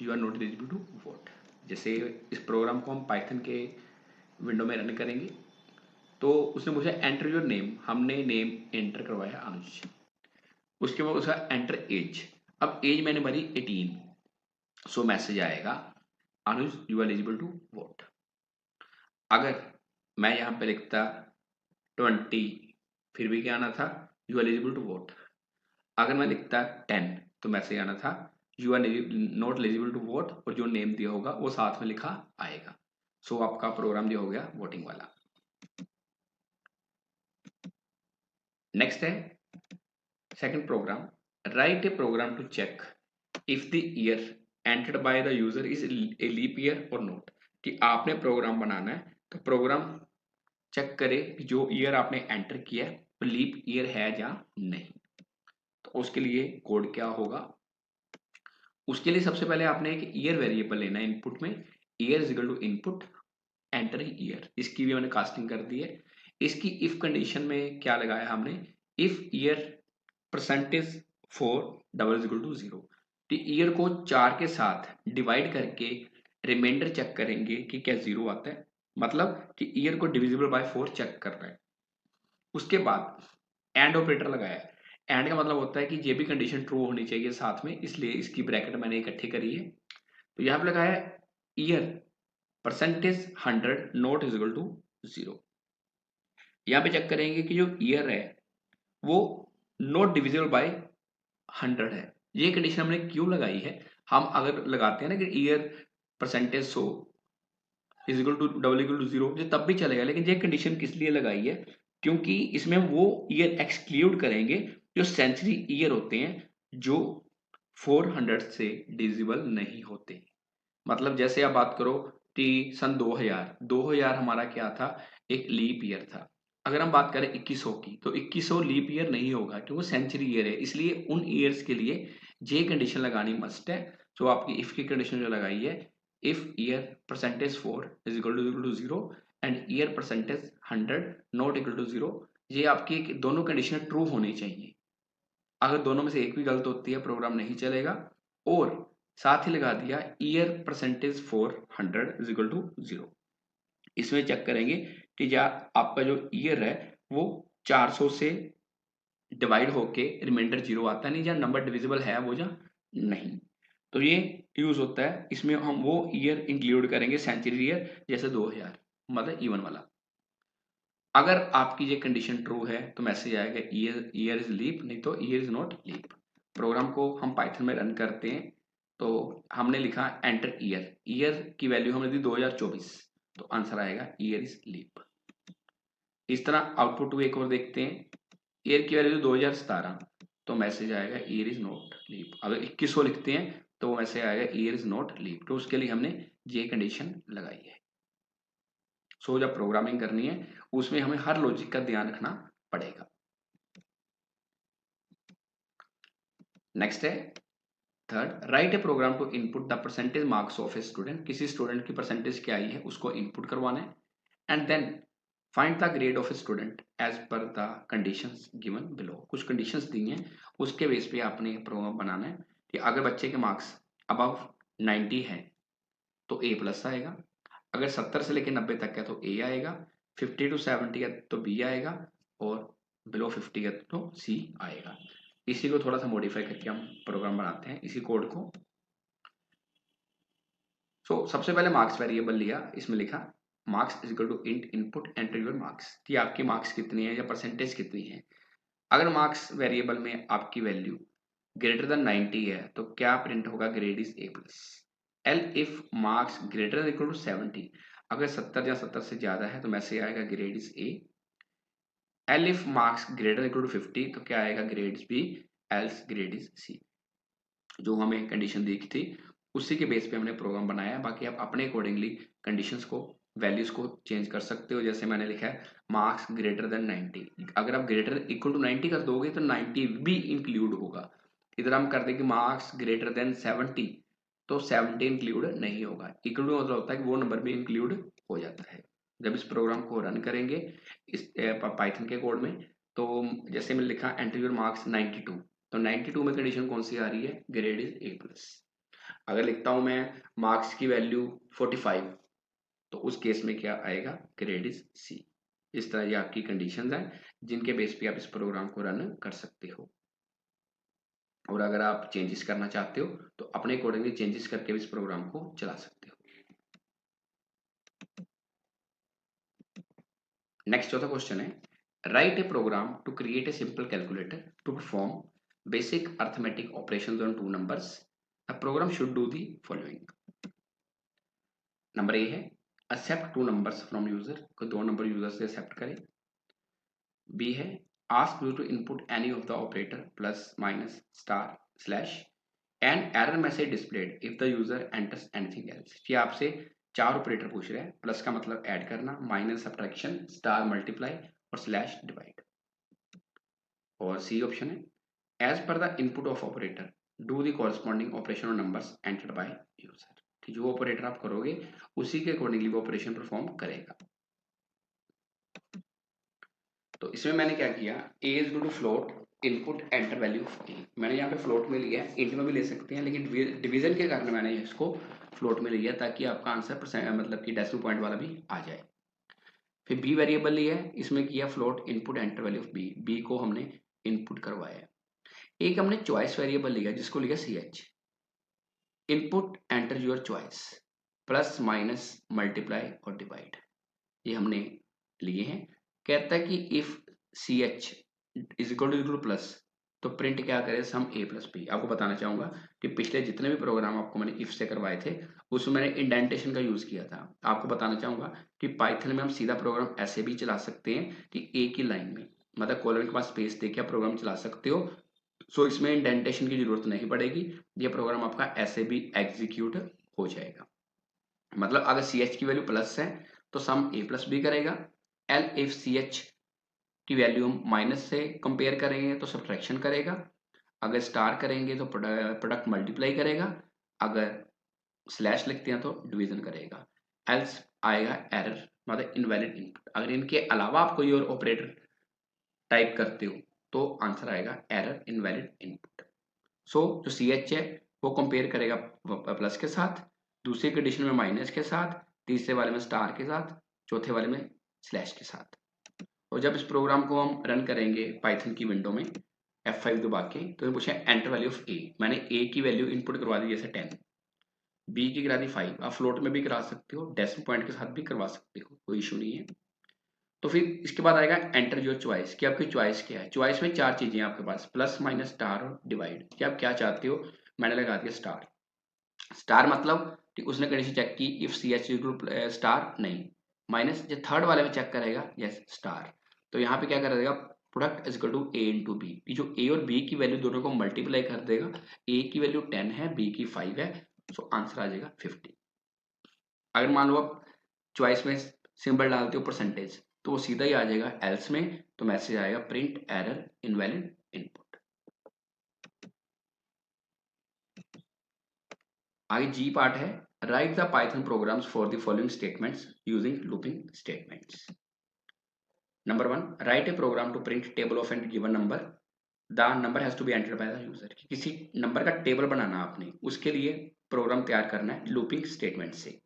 you are not eligible to vote. जैसे इस प्रोग्राम को हम पाइथन के विंडो में रन करेंगे तो उसने पूछा एंटर योर नेम, हमने नेम एंटर करवाया अनुज। उसके बाद उसका एंटर एज, अब एज मैंने भरी 18, सो मैसेज आएगा Anuj you are eligible to vote. अगर मैं यहाँ पे लिखता 20, फिर भी क्या आना था, you are eligible to vote. अगर मैं लिखता 10 तो मैसेज आना था you are not eligible to vote, और जो नेम दिया होगा वो साथ में लिखा आएगा। सो आपका प्रोग्राम जो हो गया वोटिंग वाला। नेक्स्ट है second program, write a program to check if the year entered by the user is a leap year और नॉट। कि आपने प्रोग्राम बनाना है तो प्रोग्राम चेक करे कि जो ईयर आपने एंटर किया है वो लीप ईयर है या नहीं। तो उसके लिए कोड क्या होगा, उसके लिए सबसे पहले आपने एक ईयर वेरिएबल लेना है इनपुट में। Year is equal to input enter year, इसकी भी मैंने कास्टिंग कर दी है। इसकी इफ कंडीशन में क्या लगाया हमने, if year percentage 4 double is equal to 0। तो ईयर को 4 के साथ डिवाइड करके रिमाइंडर चेक करेंगे कि क्या 0 आता है, मतलब कि ईयर को डिविजिबल बाय 4 चेक कर रहा है। उसके बाद एंड ऑपरेटर लगाया है। एंड का मतलब होता है कि ये भी कंडीशन ट्रू होनी चाहिए साथ में, इसलिए इसकी ब्रैकेट मैंने इकट्ठी करी है। तो यहाँ पे लगाया है year percentage 100 not is equal to 0। यहाँ पे चेक करेंगे कि जो ईयर है वो नॉट डिविजिबल बाय 100 है। ये कंडीशन हमने क्यों लगाई है, हम अगर लगाते हैं ना कि year percentage 100 is equal to double equal to 0, ये तब भी चलेगा, लेकिन ये कंडीशन किस लिए लगाई है, क्योंकि इसमें वो ईयर एक्सक्लूड करेंगे जो सेंचुरी ईयर होते हैं जो 400 से डिविजिबल नहीं होते। मतलब जैसे आप बात करो कि सन 2000 हमारा क्या था, एक लीप ईयर था। अगर हम बात करें 2100 की तो 2100 लीप ईयर नहीं होगा क्योंकि सेंचुरी ईयर है, इसलिए उन ईयर्स के लिए ये कंडीशन लगानी मस्ट है। तो आपकी इफ की कंडीशन जो लगाई है, if year percentage 4 is equal to 0 and year percentage 100 not equal to 0, ये आपकी दोनों कंडीशन ट्रू होनी चाहिए। अगर दोनों में से एक भी गलत होती है प्रोग्राम नहीं चलेगा। और साथ ही लगा दिया year percentage 400 is equal to 0। इसमें चेक करेंगे कि क्या आपका जो ईयर है वो 400 से डिवाइड होके रिमाइंडर 0 आता नहीं, या नंबर डिविजिबल है वो या नहीं। तो ये यूज होता है, इसमें हम वो ईयर इंक्लूड करेंगे सेंचुरी ईयर, जैसे 2000 मतलब इवन वाला। अगर आपकी ये कंडीशन ट्रू है तो मैसेज आएगा ईयर ईयर इज लीप, नहीं तो year is not leap. Program को हम पाइथन में रन करते हैं तो हमने लिखा एंटर ईयर, ईयर की वैल्यू हमने दी 2024, तो आंसर आएगा ईयर इज लीप। इस तरह आउटपुट एक और देखते हैं, ईयर की वैल्यू 2017, तो मैसेज आएगा ईयर इज नॉट लीप। अगर 2100 लिखते हैं तो वो मैसेज आएगा ईयर इज नॉट लीप, तो उसके लिए हमने ये कंडीशन लगाई है। सो जब प्रोग्रामिंग करनी है उसमें हमें हर लॉजिक का ध्यान रखना पड़ेगा। नेक्स्ट है third, write a program to input the percentage marks of a student. किसी स्टूडेंट की परसेंटेज क्या आई है उसको इनपुट करवाना है, and then find the grade of a student as per the conditions given below. कुछ कंडीशंस दी हैं उसके बेस पे आपने प्रोग्राम बनाना है कि अगर बच्चे के मार्क्स अबव 90 है तो ए प्लस आएगा, अगर 70 से लेकर 90 तक है तो ए आएगा, 50 टू 70 है तो बी आएगा, और बिलो 50 है तो सी आएगा। इसी को थोड़ा सा मॉडिफाई करके हम प्रोग्राम बनाते हैं इसी कोड को। सबसे पहले मार्क्स वेरिएबल लिया, इसमें लिखा marks is equal to int input enter your marks, कि आपकी मार्क्स कितनी है या परसेंटेज कितनी है। अगर मार्क्स वेरिएबल में आपकी वैल्यू ग्रेटर देन 90 है तो क्या प्रिंट होगा, grade is A plus. Elif marks greater than equal to 70, अगर 70 या 70 से ज्यादा है तो मैसेज आएगा grade is A. Elif marks greater equal to 50 तो क्या आएगा, grade is B, else grade is C. जो हमें कंडीशन दी थी उसी के बेस पे हमने प्रोग्राम बनाया है। बाकी आप अपने अकॉर्डिंगली कंडीशंस को वैल्यूज को चेंज कर सकते हो। जैसे मैंने लिखा है मार्क्स ग्रेटर देन 90, अगर आप ग्रेटर इक्वल टू 90 कर दोगे तो 90 भी इंक्लूड होगा। इधर हम कर देंगे मार्क्स ग्रेटर देन 70 तो 70 इंक्लूड नहीं होगा। इक्वल टू मतलब होता है कि वो नंबर भी इंक्लूड हो जाता है। जब इस प्रोग्राम को रन करेंगे इस पाइथन के कोड में, तो जैसे मैंने लिखा एंटर योर मार्क्स 92, तो 92 में कंडीशन कौन सी आ रही है, ग्रेड इज ए प्लस। अगर लिखता हूं मैं मार्क्स की वैल्यू 45 तो उस केस में क्या आएगा, ग्रेड इज सी। इस तरह ये आपकी कंडीशंस हैं जिनके बेस पे आप इस प्रोग्राम को रन कर सकते हो। और अगर आप चेंजेस करना चाहते हो तो अपने अकॉर्डिंगली चेंजेस करके भी इस प्रोग्राम को चला सकते हो। नेक्स्ट चौथा क्वेश्चन है, write a program to create a simple calculator to perform basic arithmetic operations on two numbers. The program should do the following. Number A है accept two numbers from user, कोई दो number user से accept करे। B है ask you to input any of the operator plus minus star slash and error message displayed if the user enters anything else. ये आपसे चार operator पूछ रहे हैं, प्लस का मतलब ऐड करना, माइनस सब्ट्रैक्शन, स्टार मल्टीप्लाई और स्लैश डिवाइड। और सी ऑप्शन है as per the input of operator do the corresponding operation on numbers entered by user. ठीक, जो ऑपरेटर आप करोगे उसी के अकॉर्डिंगली वो ऑपरेशन परफॉर्म करेगा। तो इसमें मैंने क्या किया, a is equal to float input enter value of a. मैंने यहाँ पे फ्लोट में लिया है, इंट में भी ले सकते हैं, लेकिन डिवीजन के कारण मैंने इसको फ्लोट में लिया ताकि आपका आंसर मतलब कि डेसिमल पॉइंट वाला भी आ जाए। फिर बी वेरिएबल लिया है, इसमें किया float input enter value of B, B को हमने इनपुट करवाया है। एक हमने चॉइस वेरिएबल लिया जिसको लिया C H, input enter your choice, plus minus multiply और डिवाइड, ये हमने लिए हैं। कहता है कि if C H is equal to plus तो प्रिंट क्या करे, सम ए प्लस बी। आपको बताना चाहूंगा कि पिछले जितने भी प्रोग्राम आपको मैंने इफ से करवाए थे उसमें मैंने इंडेंटेशन का यूज किया था। आपको बताना चाहूंगा कि पाइथन में हम सीधा प्रोग्राम ऐसे भी चला सकते हैं कि एक ही लाइन में, मतलब कॉलम के पास स्पेस देके आप प्रोग्राम चला सकते हो। सो इसमें इंडेंटेशन की जरूरत नहीं पड़ेगी, ये प्रोग्राम आपका ऐसे भी एग्जीक्यूट हो जाएगा। मतलब अगर सी एच की वैल्यू प्लस है तो सम ए प्लस बी करेगा, एल इफ सी एच की वैल्यू हम माइनस से कंपेयर करेंगे तो सब्ट्रैक्शन करेगा, अगर स्टार करेंगे तो प्रोडक्ट मल्टीप्लाई करेगा, अगर स्लैश लिखते हैं तो डिवीजन करेगा, एल्स आएगा एरर मतलब इनवैलिड इनपुट। अगर इनके अलावा आप कोई और ऑपरेटर टाइप करते हो तो आंसर आएगा एरर इनवैलिड इनपुट। सो जो सी एच है वो कंपेयर करेगा प्लस के साथ, दूसरी कंडीशन में माइनस के साथ, तीसरे वाले में स्टार के साथ, चौथे वाले में स्लैश के साथ। और जब इस प्रोग्राम को हम रन करेंगे पाइथन की विंडो में F5 दबा के तो ये पूछे एंटर वैल्यू ऑफ ए, मैंने ए की वैल्यू इनपुट करवा दी जैसे 10, बी की करा दी 5, आप फ्लोट में भी करा सकते हो, डेसिमल पॉइंट के साथ भी करवा सकते हो, कोई इशू नहीं है। तो फिर इसके बाद आएगा एंटर योर चॉइस कि आपकी चॉइस क्या है। चॉइस में चार चीजें आपके पास, प्लस माइनस स्टार और डिवाइड, कि आप क्या चाहते हो। मैंने लगा दिया स्टार। स्टार मतलब कि उसने कंडीशन चेक की इफ सी एच स्टार नहीं, माइनस जो थर्ड वाले में चेक करेगा यस स्टार। तो यहाँ पे क्या करेगा, product is equal to A into B, जो ए और बी की वैल्यू दोनों को मल्टीप्लाई कर देगा, ए की वैल्यू 10 है, बी की 5 है, सो आंसर आ जाएगा 50। अगर मान लो आप चॉइस में सिंबल डालते हो परसेंटेज तो वो सीधा ही आ जाएगा एल्स में, तो मैसेज आएगा प्रिंट एरर इनवैलिड इनपुट। आगे जी पार्ट है, write the Python programs for the following statements using looping statements. Number 1, write a program to print table of an given number, the number has to be entered by the user. किसी number का table बनाना आपने, उसके लिए programme तैयार करना है looping statement से।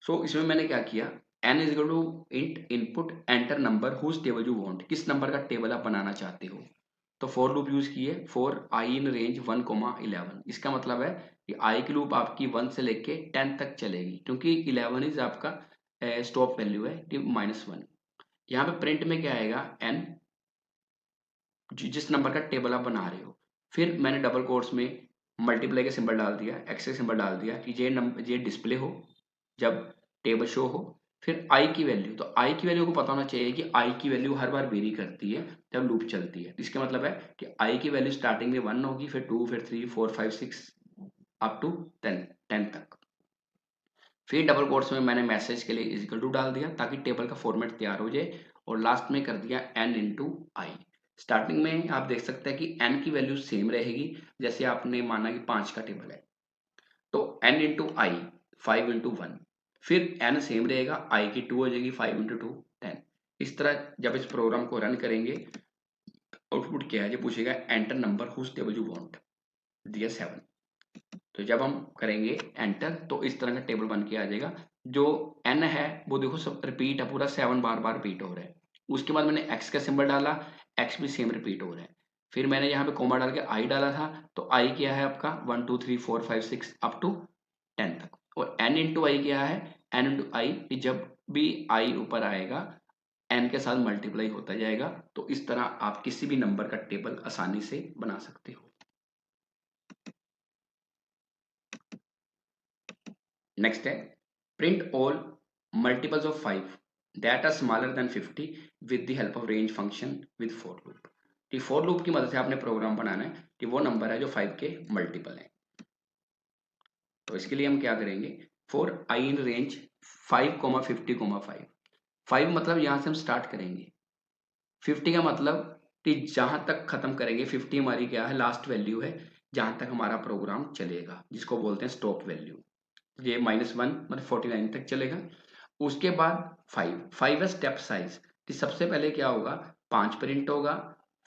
सो इसमें मैंने क्या किया, n is equal to int input enter number whose table you want, किस नंबर का टेबल आप बनाना चाहते हो। तो फॉर लूप यूज किए फॉर आई इन रेंज 1,11। इसका मतलब है कि आई की लूप आपकी 1 से लेके 10 तक चलेगी, क्योंकि 11 इज आपका स्टॉप वैल्यू है कि -1। यहाँ पे प्रिंट में क्या आएगा, n जिस नंबर का टेबल आप बना रहे हो। फिर मैंने डबल कोट्स में मल्टीप्लाई का सिंबल डाल दिया, एक्स का सिंबल डाल दिया कि ये डिस्प्ले हो जब टेबल शो हो। फिर आई की वैल्यू, तो आई की वैल्यू को पता होना चाहिए कि आई की वैल्यू हर बार वेरी करती है जब लूप चलती है। इसका मतलब है कि आई की वैल्यू स्टार्टिंग में 1 होगी, फिर 2, फिर 3, 4, 5, 6 अप टू 10 तक। फिर डबल कोट्स में मैंने मैसेज के लिए इजिकल टू डाल दिया ताकि टेबल का फॉर्मेट तैयार हो जाए, और लास्ट में कर दिया n इंटू आई। स्टार्टिंग में आप देख सकते हैं कि n की वैल्यू सेम रहेगी, जैसे आपने माना कि 5 का टेबल है तो n इंटू आई 5 इंटू 1, फिर n सेम रहेगा, i की 2 हो जाएगी, 5 इंटू 2 10। इस तरह जब इस प्रोग्राम को रन करेंगे आउटपुट क्या है, ये पूछेगा enter number whose table you want, दिया 7। तो जब हम करेंगे एंटर तो इस तरह का टेबल बन के आ जाएगा। जो n है वो देखो सब रिपीट है, पूरा 7 बार बार रिपीट हो रहा है। उसके बाद मैंने x का सिंबल डाला, x भी सेम रिपीट हो रहा है। फिर मैंने यहाँ पे कोमा डाल के i डाला था, तो i क्या है आपका 1 2 3 4 5 6 अप टू 10 तक, और n इंटू आई क्या है n इंटू आई, जब भी आई ऊपर आएगा n के साथ मल्टीप्लाई होता जाएगा। तो इस तरह आप किसी भी नंबर का टेबल आसानी से बना सकते हो। नेक्स्ट है print all multiples of 5 that are smaller than 50 with the help of range function with for loop. कि फॉर लूप की मदद से आपने प्रोग्राम बनाना है कि वो नंबर है जो 5 के मल्टीपल है। तो इसके लिए हम क्या करेंगे, फॉर आई इन रेंज 5,50,5, 5 मतलब यहां से हम स्टार्ट करेंगे, 50 का मतलब कि जहां तक खत्म करेंगे, 50 हमारी क्या है, लास्ट वैल्यू है जहां तक हमारा प्रोग्राम चलेगा, जिसको बोलते हैं स्टॉप वैल्यू। ये -1 मतलब 49 तक चलेगा। उसके बाद 5 है स्टेप साइज, कि सबसे पहले क्या होगा, 5 प्रिंट होगा,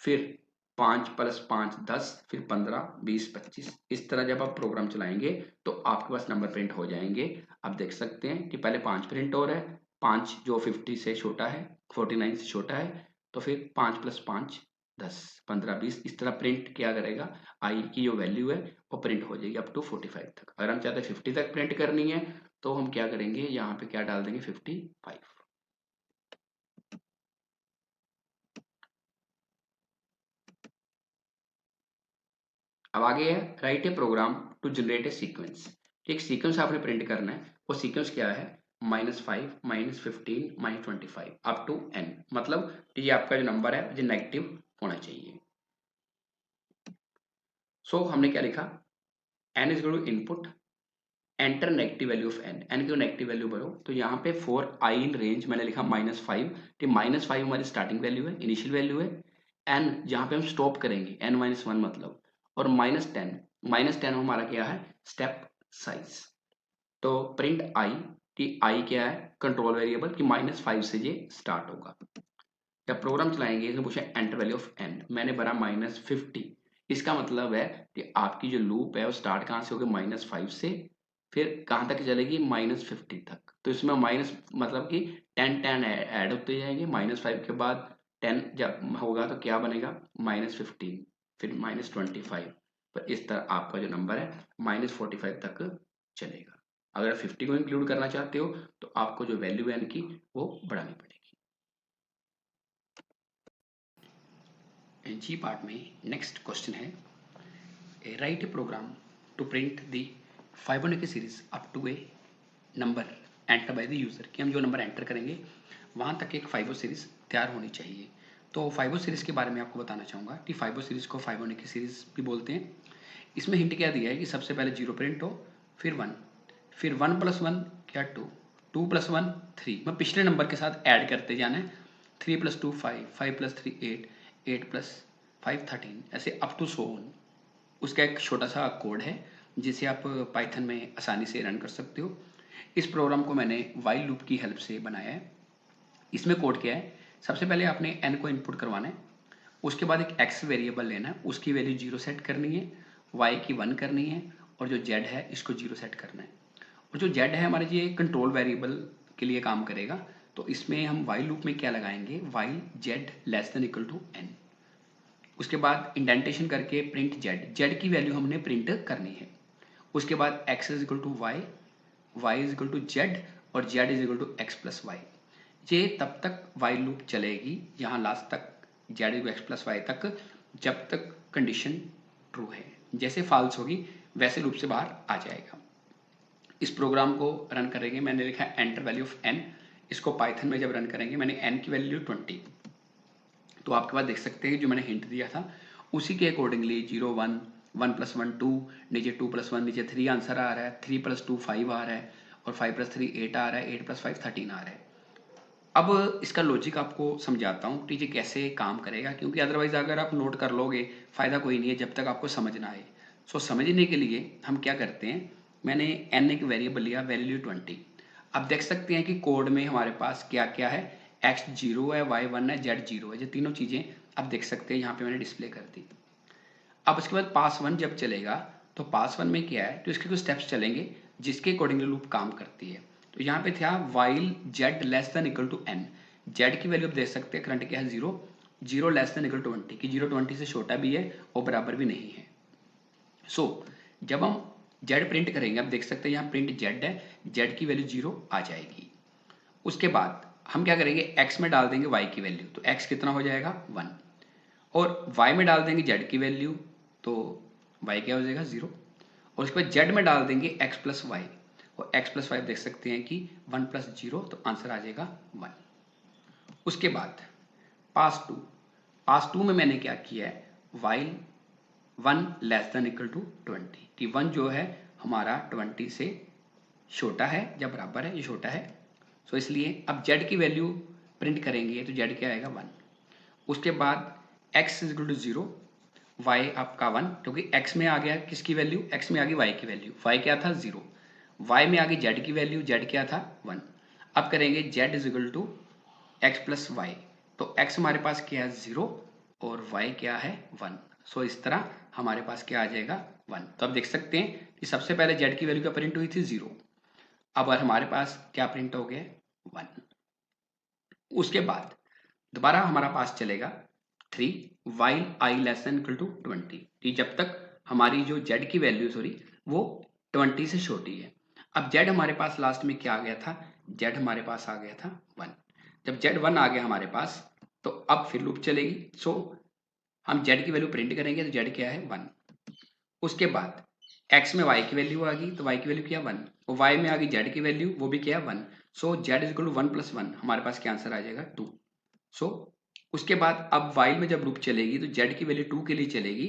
फिर 5 + 5 10, फिर 15 20 25। इस तरह जब आप प्रोग्राम चलाएंगे तो आपके पास नंबर प्रिंट हो जाएंगे। आप देख सकते हैं कि पहले 5 प्रिंट हो रहा है, 5 जो 50 से छोटा है, 49 से छोटा है, तो फिर 5 + 5 10 15 20, इस तरह प्रिंट क्या करेगा, आई की जो वैल्यू है वो प्रिंट हो जाएगी अप टू 45 तक। अगर हम चाहते हैं 50 तक प्रिंट करनी है तो हम क्या करेंगे, यहाँ पे क्या डाल देंगे, 55। अब आगे है write a program to generate a sequence. एक सीक्वेंस आपने प्रिंट करना है, वो सीक्वेंस क्या है, -5 -15 -25 अप टू n, मतलब ये आपका जो नंबर है ये नेगेटिव होना चाहिए। सो हमने क्या लिखा, n is equal to input enter negative value of n, n की नेगेटिव वैल्यू भरो। तो यहाँ पे फॉर i इन रेंज मैंने लिखा -5, कि -5 हमारी स्टार्टिंग वैल्यू है, इनिशियल वैल्यू है। n जहाँ पे हम स्टॉप करेंगे, n-1 मतलब, और -10, -10 हमारा क्या है, स्टेप साइज। तो प्रिंट i, कि i क्या है, कंट्रोल वेरिएबल, कि -5 से ये स्टार्ट होगा। जब प्रोग्राम चलाएंगे इसमें पूछा एंटर वैल्यू ऑफ n, मैंने भरा -50। इसका मतलब है कि आपकी जो लूप है वो स्टार्ट कहाँ से होगी, -5 से, फिर कहाँ तक चलेगी, -50 तक। तो इसमें माइनस मतलब कि 10 ऐड होते जाएंगे, -5 के बाद 10 जब होगा तो क्या बनेगा, -15, फिर -25। तो इस तरह आपका जो नंबर है -45 तक चलेगा। अगर 50 को इंक्लूड करना चाहते हो तो आपको जो वैल्यू है n की वो बढ़ानी पड़ेगी। जी पार्ट में नेक्स्ट क्वेश्चन है, write a program to print the Fibonacci series up to a number enter by the user, कि हम जो नंबर एंटर करेंगे वहां तक एक फाइबो सीरीज तैयार होनी चाहिए। तो फाइबो सीरीज के बारे में आपको बताना चाहूँगा कि फाइबो सीरीज को फाइबोनाची सीरीज भी बोलते हैं। इसमें हिंट क्या दिया है कि सबसे पहले 0 प्रिंट हो, फिर 1, फिर 1 + 1 क्या 2, 2 + 1 3, मैं पिछले नंबर के साथ ऐड करते जाना है, 3 + 2 5, 5 + 3 8, 8 + 5 13, ऐसे अप टू सो ऑन। उसका एक छोटा सा कोड है जिसे आप पाइथन में आसानी से रन कर सकते हो। इस प्रोग्राम को मैंने वाइल लूप की हेल्प से बनाया है। इसमें कोड क्या है, सबसे पहले आपने n को इनपुट करवाना है, उसके बाद एक x वेरिएबल लेना है, उसकी वैल्यू 0 सेट करनी है, y की 1 करनी है, और जो z है इसको 0 सेट करना है। और जो z है हमारे ये कंट्रोल वेरिएबल के लिए काम करेगा। तो इसमें हम वाइल लूप में क्या लगाएंगे, वाइल z <= n, उसके बाद इंडेंटेशन करके प्रिंट z की वैल्यू हमने प्रिंट करनी है। उसके बाद x = y, y = z, और z = x + y। ये तब तक वाइल लूप चलेगी यहाँ लास्ट तक, z = x + y तक, जब तक कंडीशन ट्रू है। जैसे फॉल्स होगी वैसे लूप से बाहर आ जाएगा। इस प्रोग्राम को रन करेंगे, मैंने लिखा है एंटर वैल्यू ऑफ n। इसको पाइथन में जब रन करेंगे, मैंने n की वैल्यू 20, तो आपके पास देख सकते हैं जो मैंने हिंट दिया था उसी के अकॉर्डिंगली 0 1, 1 + 1 2, नीचे 2 + 1, नीचे 3 आंसर आ रहा है, 3 + 2 5 आ रहा है, और 5 + 3 8 आ रहा है, 8 + 5 13 आ रहा है। अब इसका लॉजिक आपको समझाता हूँ कि ये कैसे काम करेगा, क्योंकि अदरवाइज अगर आप नोट कर लोगे फ़ायदा कोई नहीं है जब तक आपको समझ ना आए। सो समझने के लिए हम क्या करते हैं, मैंने n एक वेरिएबल लिया, वैल्यू 20। अब देख सकते हैं कि कोड में हमारे पास क्या क्या है, x 0 है, y 1 है, z 0 है, ये तीनों चीज़ें आप देख सकते हैं यहाँ पे मैंने डिस्प्ले कर दी। अब उसके बाद पास 1 जब चलेगा तो पास 1 में क्या है, तो इसके कुछ स्टेप्स चलेंगे जिसके अकॉर्डिंग लूप काम करती है। तो यहाँ पे था वाइल z <= n, z की वैल्यू आप देख सकते हैं करंट क्या है 0, 0 <= 20, कि 0 20 से छोटा भी है और बराबर भी नहीं है। सो जब हम जेड प्रिंट करेंगे, आप देख सकते हैं यहाँ प्रिंट जेड है, जेड की वैल्यू 0 आ जाएगी। उसके बाद हम क्या करेंगे, एक्स में डाल देंगे वाई की वैल्यू, तो एक्स कितना हो जाएगा 1, और वाई में डाल देंगे जेड की वैल्यू, तो वाई क्या हो जाएगा 0, और उसके बाद जेड में डाल देंगे एक्स प्लस वाई, और एक्स प्लस वाई देख सकते हैं कि 1 प्लस 0, तो आंसर आ जाएगा 1। उसके बाद पास टू में मैंने क्या किया है, while 1 less than equal to 20, कि 1 जो है हमारा 20 से छोटा है या बराबर है, ये छोटा है, सो इसलिए अब z की वैल्यू प्रिंट करेंगे तो z क्या आएगा 1। उसके बाद x is equal to 0, y आपका 1, क्योंकि x में आ गया किसकी वैल्यू, x में आ गई y की वैल्यू, y क्या था 0, y में आ गई z की वैल्यू, z क्या था 1। अब करेंगे z is equal to x plus y, तो x हमारे पास क्या है 0 और y क्या है 1, सो इस तरह हमारे पास क्या आ जाएगा 1। तो अब देख सकते हैं कि सबसे पहले z की वैल्यू क्या प्रिंट हुई थी 0, अब हमारे पास क्या प्रिंट हो गया 1। उसके बाद दोबारा हमारा पास चलेगा 3 while i less than equal to 20, जब तक हमारी जो z की वैल्यू सॉरी वो 20 से छोटी है। अब z हमारे पास लास्ट में क्या आ गया था, z हमारे पास आ गया था 1। जब z 1 आ गया हमारे पास, तो अब फिर लूप चलेगी, सो हम z की वैल्यू प्रिंट करेंगे, तो z क्या है 1। उसके बाद x में y की वैल्यू आ गई, तो y की वैल्यू क्या 1, और y में आ गई z की वैल्यू, वो भी क्या 1, so z is equal to 1 plus 1, हमारे पास क्या आंसर आ जाएगा 2। सो उसके बाद अब while में जब लूप चलेगी तो z की वैल्यू 2 के लिए चलेगी,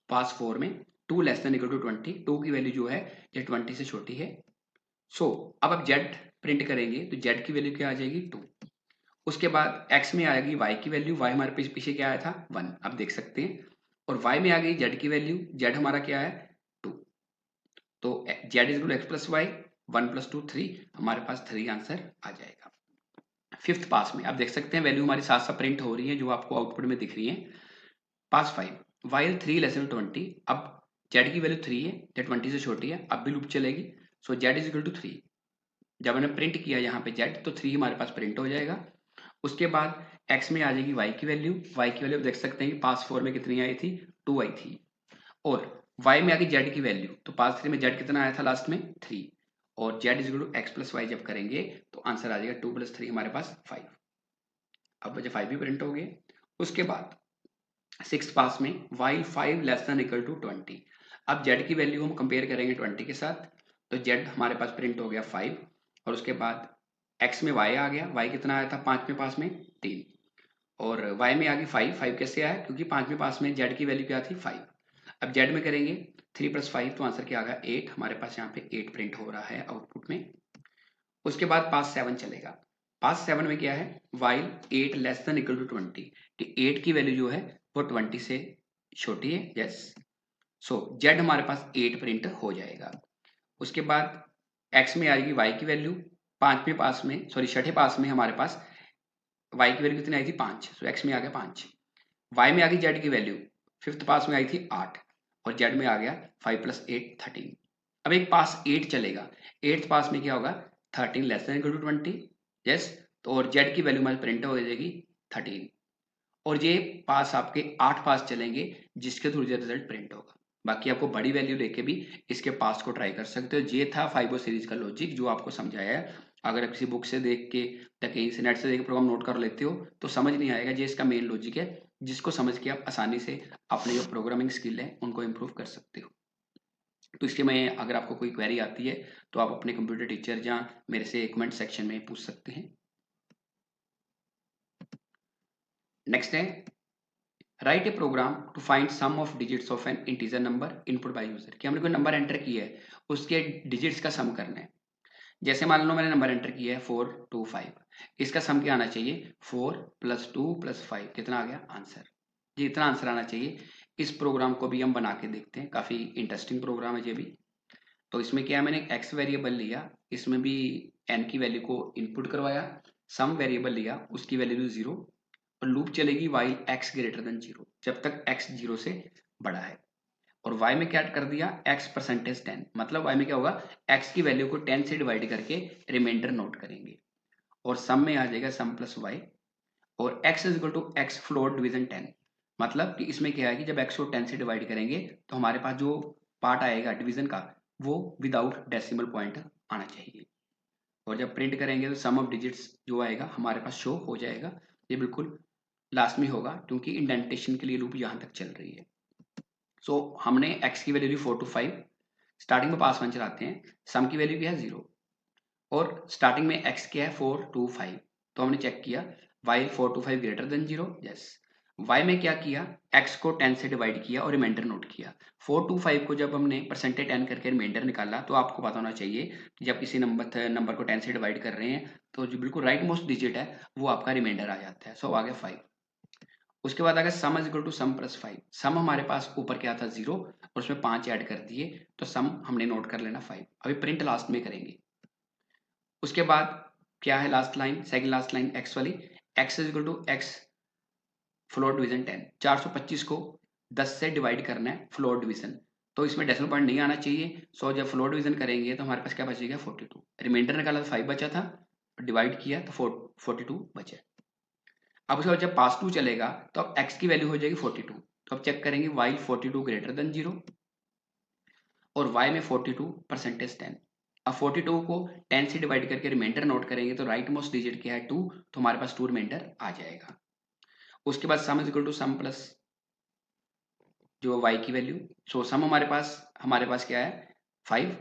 पास 4 में 2 लेस देन इक्वल टू 20, 2 की वैल्यू जो है ये 20 से छोटी है। सो अब z प्रिंट करेंगे तो z की वैल्यू क्या आ जाएगी 2। उसके बाद x में आएगी y की वैल्यू, y हमारे पीछे क्या आया था 1, अब देख सकते हैं, और y में आ गई z की वैल्यू, z हमारा क्या है 2, तो z is equal to x plus y, 1 plus 2 3, हमारे पास 3 आंसर आ जाएगा। फिफ्थ पास में आप देख सकते हैं वैल्यू हमारी साथ साथ प्रिंट हो रही है जो आपको आउटपुट में दिख रही है। पास 5 वाइल 3 लेस देन 20, अब z की वैल्यू 3 है, जो 20 से छोटी है, अब भी लूप चलेगी, सो z इज इक्वल टू 3, जब मैंने प्रिंट किया यहाँ पे z, तो 3 हमारे पास प्रिंट हो जाएगा। उसके बाद x में आ जाएगी y की वैल्यू, y की वैल्यू देख सकते हैं कि पास 4 में कितनी आई थी 2 आई थी, और y में आ गई z की वैल्यू, तो पास 3 में z कितना आया था लास्ट में 3, और z is equal to x plus y जब करेंगे तो आंसर आ जाएगा 2 प्लस 3 हमारे पास 5। अब मुझे 5 भी प्रिंट हो गए। उसके बाद सिक्स पास में while 5 less than equal to 20, अब z की वैल्यू हम कंपेयर करेंगे 20 के साथ, तो z हमारे पास प्रिंट हो गया 5, और उसके बाद x में y आ गया, y कितना आया था 5वें पास में 3, और y में आ गई 5, 5 कैसे आया क्योंकि 5वें पास में z की वैल्यू क्या थी 5। अब z में करेंगे 3 प्लस 5, तो आंसर क्या आ गया 8, हमारे पास यहाँ पे 8 प्रिंट हो रहा है आउटपुट में। उसके बाद पास 7 चलेगा, पास 7 में क्या है while 8 less than equal to 20, कि 8 की वैल्यू जो है वो 20 से छोटी है, यस, सो z हमारे पास 8 प्रिंट हो जाएगा। उसके बाद x में आएगी y की वैल्यू, पांचवें पास में सॉरी छठे पास में हमारे पास y की वैल्यू कितनी आई थी 5, सो x में आ गया 5, y में आ गई z की वैल्यू, फिफ्थ पास में आई थी 8, और z में आ गया 5 प्लस 8 13। अब एक पास 8 चलेगा, एट्थ पास में क्या होगा 13 less than equal to 20, yes, तो और z की वैल्यू हमारी प्रिंट हो जाएगी 13, और ये पास आपके 8 पास चलेंगे जिसके थ्रू ये रिजल्ट प्रिंट होगा। बाकी आपको बड़ी वैल्यू लेके भी इसके पास को ट्राई कर सकते हो। ये था फाइबो सीरीज का लॉजिक जो आपको समझाया है। अगर आप किसी बुक से देख के या कहीं से नेट से देख के प्रोग्राम नोट कर लेते हो तो समझ नहीं आएगा, ये इसका मेन लॉजिक है जिसको समझ के आप आसानी से अपने जो प्रोग्रामिंग स्किल है उनको इम्प्रूव कर सकते हो। तो इसके में अगर आपको कोई क्वेरी आती है तो आप अपने कंप्यूटर टीचर या मेरे से कमेंट सेक्शन में पूछ सकते हैं। नेक्स्ट है write a program to find sum of digits of an integer number input by user, कि हमने कोई नंबर एंटर किया है उसके डिजिट्स का सम करना है। जैसे मान लो मैंने नंबर एंटर किया है 425, इसका सम क्या आना चाहिए 4 प्लस 2 प्लस 5, कितना आ गया आंसर, ये इतना आंसर आना चाहिए। इस प्रोग्राम को भी हम बना के देखते हैं, काफी इंटरेस्टिंग प्रोग्राम है ये भी। तो इसमें क्या है मैंने एक्स वेरिएबल लिया, इसमें भी एन की वैल्यू को इनपुट करवाया, सम वेरिएबल लिया उसकी वैल्यू 0, और लूप चलेगी वाइल x ग्रेटर देन 0, जब तक x 0 से बड़ा है। और y में क्या कर दिया x परसेंटेज 10, मतलब y में क्या होगा x की वैल्यू को 10 से डिवाइड करके रिमाइंडर नोट करेंगे, और सम में आ जाएगा सम प्लस y, और x is equal to x floor division 10, मतलब कि इसमें क्या है कि जब x को 10 से डिवाइड करेंगे तो हमारे पास जो पार्ट आएगा डिवीजन का वो विदाउट डेसिमल पॉइंट आना चाहिए। और जब प्रिंट करेंगे तो सम ऑफ डिजिट्स जो आएगा हमारे पास शो हो जाएगा। ये बिल्कुल लास्ट में होगा क्योंकि इंडेंटेशन के लिए लूप यहाँ तक चल रही है। सो हमने x की वैल्यू ली 4 to 5, स्टार्टिंग में पास 1 चलाते हैं, सम की वैल्यू क्या है 0 और स्टार्टिंग में x क्या है 4 to 5। तो हमने चेक किया while 4 to 5 greater than 0, yes. y में क्या किया, x को 10 से डिवाइड किया और रिमाइंडर नोट किया। 4 to 5 को जब हमने परसेंटेज 10 करके रिमाइंडर निकाला तो आपको पता होना चाहिए कि जब किसी नंबर को 10 से डिवाइड कर रहे हैं तो जो बिल्कुल राइट मोस्ट डिजिट है वो आपका रिमाइंडर आ जाता है। सो आ गया 5। उसके बाद अगर sum is equal to sum plus 5, sum हमारे पास ऊपर क्या था 0 और उसमें 5 ऐड कर दिए तो सम हमने नोट कर लेना 5। अभी प्रिंट लास्ट में करेंगे। उसके बाद क्या है last line, second last line x वाली, x is equal to x floor division 10। 425 को 10 से डिवाइड करना है फ्लोर डिवीजन, तो इसमें डेसिमल पॉइंट नहीं आना चाहिए। सो जब फ्लोर डिवीजन करेंगे तो हमारे पास क्या बचेगा 42। रिमाइंडर निकाला तो 5 बचा था, डिवाइड किया तो 42 बचे। अब उसके बाद जब पास 2 चलेगा तो अब x की वैल्यू हो जाएगी 42। तो अब चेक करेंगे वाइल 42 ग्रेटर देन 0 और y में 42 परसेंटेज 10। अब 42 को 10 से डिवाइड करके रिमाइंडर नोट करेंगे तो राइट मोस्ट डिजिट क्या है 2, तो हमारे पास 2 रिमाइंडर आ जाएगा। उसके बाद sum is equal to sum plus जो y की वैल्यू, सो सम हमारे पास क्या है 5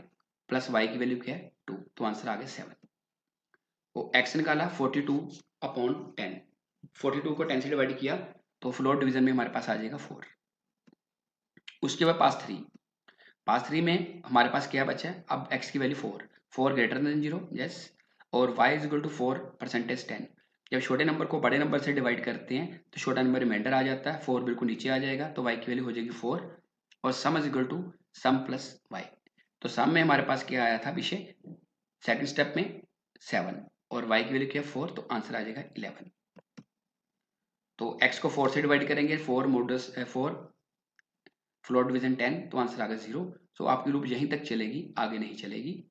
प्लस y की वैल्यू क्या है 2, तो आंसर आ गया 7। वो x निकाला 42 अपॉन 10, 42 को 10 से डिवाइड किया तो फ्लोर डिवीजन में हमारे पास आ जाएगा 4। उसके बाद पास 3 में हमारे पास क्या बचा है, अब x की वैल्यू 4 ग्रेटर देन 0, यस। और y is equal to 4 percentage 10। जब छोटे नंबर को बड़े नंबर से डिवाइड करते हैं तो छोटा नंबर रिमाइंडर आ जाता है, 4 बिल्कुल नीचे आ जाएगा तो y की वैल्यू हो जाएगी 4 और sum is equal to sum plus y। तो सम में हमारे पास क्या आया था पीछे सेकंड स्टेप में 7 और y की वैल्यू क्या है 4, तो आंसर आ जाएगा 11। तो x को 4 से डिवाइड करेंगे, 4 फ्लोर डिवीजन 10, तो आंसर आ गया 0। सो आपकी लूप यहीं तक चलेगी, आगे नहीं चलेगी।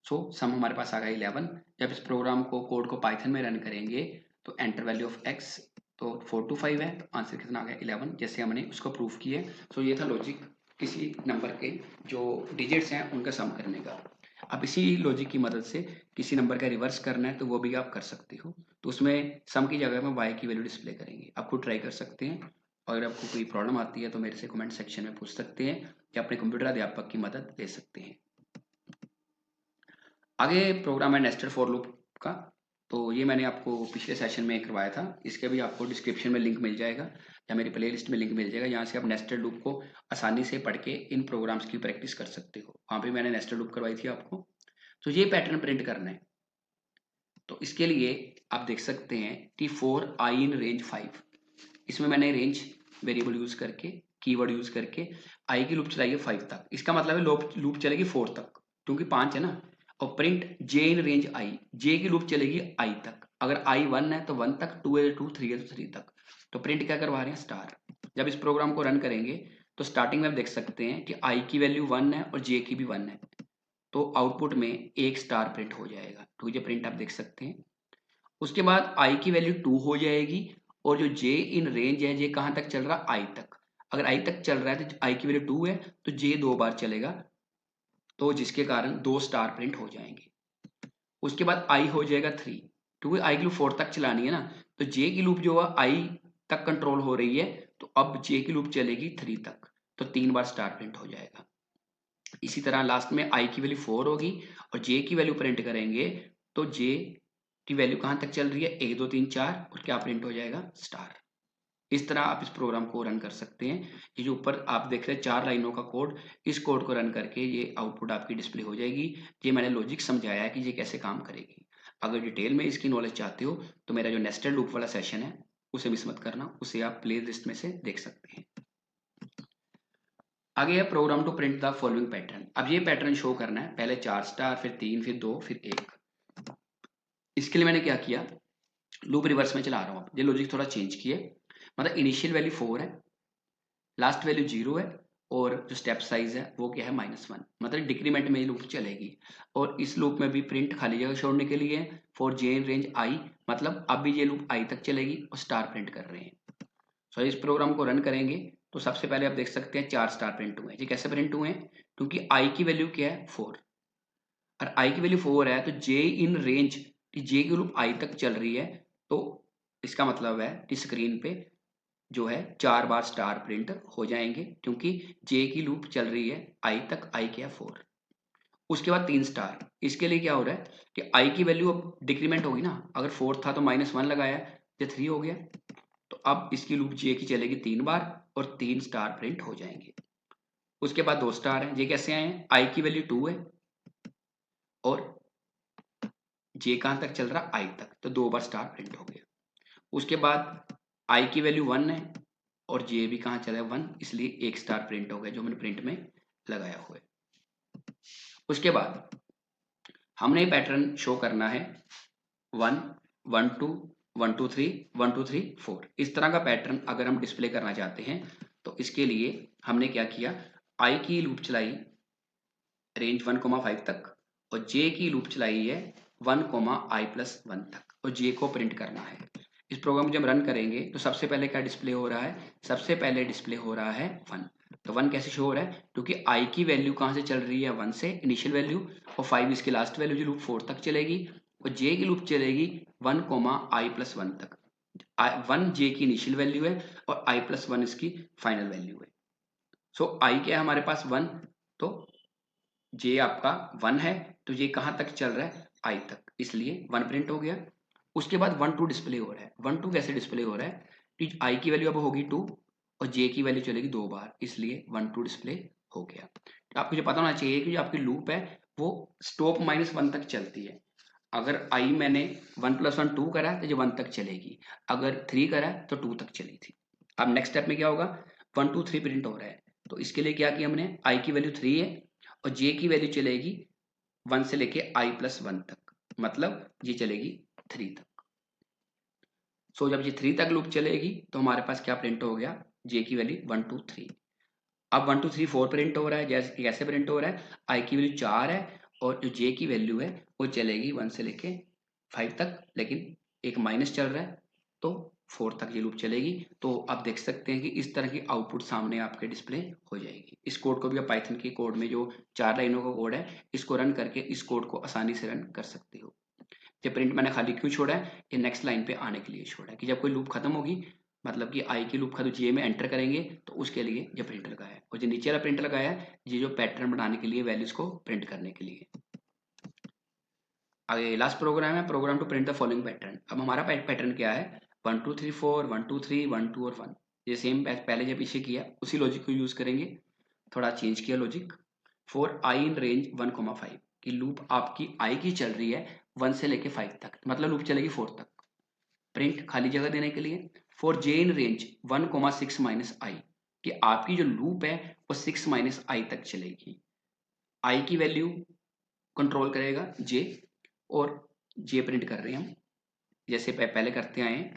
सो सम हमारे पास आ गया 11। जब इस प्रोग्राम को कोड को पाइथन में रन करेंगे तो एंटर वैल्यू ऑफ x तो 4 to 5 है, तो आंसर कितना आ गया 11, जैसे हमने उसको प्रूफ किया। सो ये था लॉजिक किसी नंबर के जो डिजिट्स हैं उनका सम करने का। अब इसी लॉजिक की मदद से किसी नंबर का रिवर्स करना है तो वो भी आप कर सकते हो। तो उसमें सम की जगह में y की वैल्यू डिस्प्ले करेंगे, आप खुद ट्राई कर सकते हैं। और अगर आपको कोई प्रॉब्लम आती है तो मेरे से कमेंट सेक्शन में पूछ सकते हैं या अपने कंप्यूटर अध्यापक की मदद ले सकते हैं। आगे प्रोग्राम है नेस्टेड फॉर लूप का, तो ये मैंने आपको पिछले सेशन में करवाया था। इसके भी आपको डिस्क्रिप्शन में लिंक मिल जाएगा या मेरी प्लेलिस्ट में लिंक मिल जाएगा, यहाँ से आप नेस्टेड लूप को आसानी से पढ़ के इन प्रोग्राम्स की प्रैक्टिस कर सकते हो। वहाँ पे मैंने नेस्टेड लूप करवाई थी आपको। तो ये पैटर्न प्रिंट करना है, तो इसके लिए आप देख सकते हैं कि फॉर आई इन रेंज 5, इसमें मैंने रेंज वेरिएबल यूज करके कीवर्ड यूज करके आई की लूप चलाई है 5 तक। इसका मतलब है लूप चलेगी 4 तक क्योंकि 5 है ना। और print J in range I, जे की लूप चलेगी आई तक। अगर आई 1 है तो 1 तक, 2 है तो 2, 3 है तो 3 तक। तो प्रिंट क्या करवा रहे हैं स्टार। जब इस प्रोग्राम को रन करेंगे तो स्टार्टिंग में आप देख सकते हैं कि आई की वैल्यू 1 है और जे की भी 1 है, तो आउटपुट में एक स्टार प्रिंट हो जाएगा। तो ये प्रिंट आप देख सकते हैं। उसके बाद आई की वैल्यू 2 हो जाएगी और जो जे इन रेंज है, जे कहां तक चल रहा है आई तक। अगर आई तक चल रहा है तो आई की वैल्यू 2 है तो जे 2 बार चलेगा, तो जिसके कारण 2 स्टार प्रिंट हो जाएंगे। उसके बाद आई हो जाएगा 3, क्योंकि आई की लूप 4 तक चलानी है ना, तो जे की लूप जो है आई तक कंट्रोल हो रही है, तो अब जे की लूप चलेगी 3 तक, तो 3 बार स्टार प्रिंट हो जाएगा। इसी तरह लास्ट में आई की वैल्यू 4 होगी और जे की वैल्यू प्रिंट करेंगे तो जे की वैल्यू कहां तक चल रही है 1 2 3 4 और क्या प्रिंट हो जाएगा स्टार। इस तरह आप इस प्रोग्राम को रन कर सकते हैं। ये जो ऊपर आप देख रहे हैं 4 लाइनों का कोड, इस कोड को रन करके ये आउटपुट आपकी डिस्प्ले हो जाएगी। ये मैंने लॉजिक समझाया है कि ये कैसे काम करेगी। अगर डिटेल में इसकी नॉलेज चाहते हो तो मेरा जो नेस्टेड लूप वाला सेशन है उसे मिस मत करना, उसे आप प्ले लिस्ट में से देख सकते हैं। आगे है program to print the following pattern. अब ये पैटर्न शो करना है, पहले 4 स्टार, फिर 3, फिर 2, फिर 1। इसके लिए मैंने क्या किया, लूप रिवर्स में चला रहा हूँ। ये लॉजिक थोड़ा चेंज किए, मतलब इनिशियल वैल्यू 4 है, लास्ट वैल्यू 0 है और जो स्टेप साइज है वो क्या है -1, मतलब डिक्रीमेंट में ये लूप चलेगी। और इस लूप में भी प्रिंट खाली जगह छोड़ने के लिए for J in range I, मतलब अब भी ये लूप आई तक चलेगी और स्टार प्रिंट कर रहे हैं। सो इस प्रोग्राम को रन करेंगे तो सबसे पहले आप देख सकते हैं 4 स्टार प्रिंट हुए हैं। ये कैसे प्रिंट हुए हैं, क्योंकि आई की वैल्यू क्या है 4, और आई की वैल्यू 4 है तो जे इन रेंज कि जे की लूप आई तक चल रही है, तो इसका मतलब है कि स्क्रीन पे जो है 4 बार स्टार प्रिंट हो जाएंगे, क्योंकि जे की लूप चल रही है आई तक, आई क्या है 4। उसके बाद 3 स्टार, इसके लिए क्या हो रहा है कि आई की वैल्यू अब डिक्रीमेंट होगी ना, अगर 4 था तो -1 लगाया, ये 3 हो गया, तो अब इसकी लूप जे की चलेगी 3 बार और 3 स्टार प्रिंट हो जाएंगे। उसके बाद 2 स्टार हैं, ये कैसे आए हैं, आई की वैल्यू 2 है और जे कहां तक चल रहा आई तक, तो 2 बार स्टार प्रिंट हो गया। उसके बाद आई की वैल्यू 1 है और जे भी कहां चला है 1, इसलिए 1 स्टार प्रिंट हो गया जो मैंने प्रिंट में लगाया हुआ है। उसके बाद हमने पैटर्न शो करना है 1 1 2 1 2 3 1 2 3 4, इस तरह का पैटर्न अगर हम डिस्प्ले करना चाहते हैं तो इसके लिए हमने क्या किया, आई की लूप चलाई रेंज 1,5 तक और जे की लूप चलाई है 1,i+1 तक और जे को प्रिंट करना है। इस प्रोग्राम को जब रन करेंगे तो सबसे पहले क्या डिस्प्ले हो रहा है, सबसे पहले डिस्प्ले हो रहा है 1। तो 1 कैसे शो हो रहा है, क्योंकि आई की वैल्यू कहां से चल रही है 1 से इनिशियल वैल्यू, और 5 इसकी लास्ट वैल्यू जो लूप 4 तक चलेगी, और जे की लूप चलेगी 1,i+1 तक। 1 जे की इनिशियल वैल्यू है और i+1 इसकी फाइनल वैल्यू है। सो आई क्या है हमारे पास 1, तो जे आपका 1 है, तो ये कहां तक चल रहा है आई तक, इसलिए 1 प्रिंट हो गया। उसके बाद 1 2 डिस्प्ले हो रहा है, 1 2 कैसे डिस्प्ले हो रहा है कि आई की वैल्यू अब होगी 2 और जे की वैल्यू चलेगी 2 बार, इसलिए 1 2 डिस्प्ले हो गया। तो आपको जो पता होना चाहिए कि जो आपकी लूप है वो स्टॉप -1 तक चलती है। अगर आई मैंने 1 + 1 2 करा तो ये 1 तक चलेगी, अगर 3 करा तो 2 तक चली थी। अब नेक्स्ट स्टेप में क्या होगा, 1 2 3 प्रिंट हो रहा है, तो इसके लिए क्या किया हमने, आई की वैल्यू 3 है और जे की वैल्यू चलेगी 1 से लेके i+1 तक, मतलब ये चलेगी 3 तक। सो जब ये 3 तक लूप चलेगी तो हमारे पास क्या प्रिंट हो गया, जे की वैल्यू 1 2 3। अब 1 2 3 4 प्रिंट हो रहा है, जैसे कैसे प्रिंट हो रहा है, आई की वैल्यू 4 है और जो जे की वैल्यू है वो चलेगी 1 से लेके 5 तक, लेकिन एक माइनस चल रहा है तो 4 तक ये लूप चलेगी। तो आप देख सकते हैं कि इस तरह की आउटपुट सामने आपके डिस्प्ले हो जाएगी। इस कोड को भी आप पाइथन के कोड में जो 4 लाइनों का कोड है, इसको रन करके इस कोड को आसानी से रन कर सकते हो। ये प्रिंट मैंने खाली क्यों छोड़ा है, ये नेक्स्ट लाइन पे आने के लिए छोड़ा है कि जब कोई लूप खत्म होगी, मतलब कि आई की लूप खत्म जे में एंटर करेंगे तो उसके लिए ये प्रिंट लगाया है, और जो नीचे वाला प्रिंट लगाया है ये जो पैटर्न बनाने के लिए, वैल्यूज को प्रिंट करने के लिए। आगे लास्ट प्रोग्राम है program to print the following pattern. अब हमारा पैटर्न क्या है, 1 2 3 4 1 2 3 1 2 और 1, ये सेम पहले जब पीछे किया उसी लॉजिक को यूज करेंगे, थोड़ा चेंज किया logic. For i in range 1,5 की लूप आपकी आई की चल रही है 1 से लेके 5 तक, मतलब लूप चलेगी 4 तक, प्रिंट खाली जगह देने के लिए। फॉर जे इन रेंज 1,6 - आई, कि आपकी जो लूप है वो 6 - आई तक चलेगी, आई की वैल्यू कंट्रोल करेगा जे, और जे प्रिंट कर रहे हैं हम जैसे पहले करते आए हैं।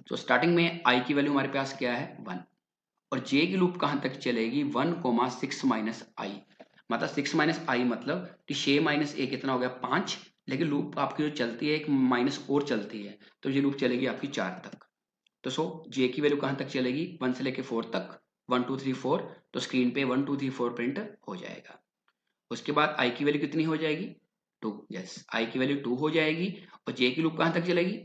तो स्टार्टिंग में आई की वैल्यू हमारे पास क्या है 1, और जे की लूप कहां तक चलेगी 1,6 - आई, मतलब 6 - आई मतलब कि 6 - ए कितना हो गया 5, लेकिन लूप आपकी जो चलती है एक माइनस और चलती है, तो ये लूप चलेगी आपकी 4 तक। तो सो जे की वैल्यू कहां तक चलेगी 1 से लेके 4 तक, 1 2 3 4, तो स्क्रीन पे 1 2 3 4 प्रिंट हो जाएगा। उसके बाद आई की वैल्यू कितनी हो जाएगी 2, यस आई की वैल्यू 2 हो जाएगी, और जे की लूप कहां तक चलेगी,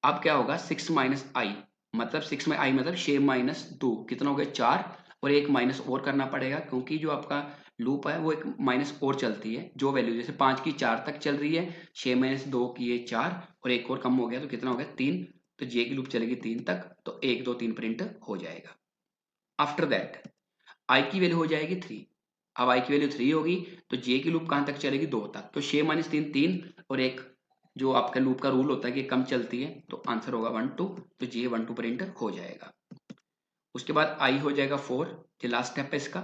अब क्या होगा 6 - आई, मतलब 6 में आई मतलब 6 - 2 कितना हो गया 4, और एक माइनस और करना पड़ेगा क्योंकि जो आपका लूप है वो एक माइनस और चलती है, जो वैल्यू जैसे 5 की 4 तक चल रही है, 6 - 2 की ये 4 और एक और कम हो गया तो कितना हो गया 3, तो जे की लूप चलेगी 3 तक, तो 1 2 3 प्रिंट हो जाएगा। आफ्टर दैट आई की वैल्यू हो जाएगी 3, अब आई की वैल्यू 3 होगी तो जे की लूप कहां तक चलेगी 2 तक, तो 6 - 3 3 और एक जो आपका लूप का रूल होता है कि कम चलती है, तो आंसर होगा 1 2, तो जे 1 2 प्रिंट हो जाएगा। उसके बाद आई हो जाएगा 4, जो लास्ट स्टेप है इसका,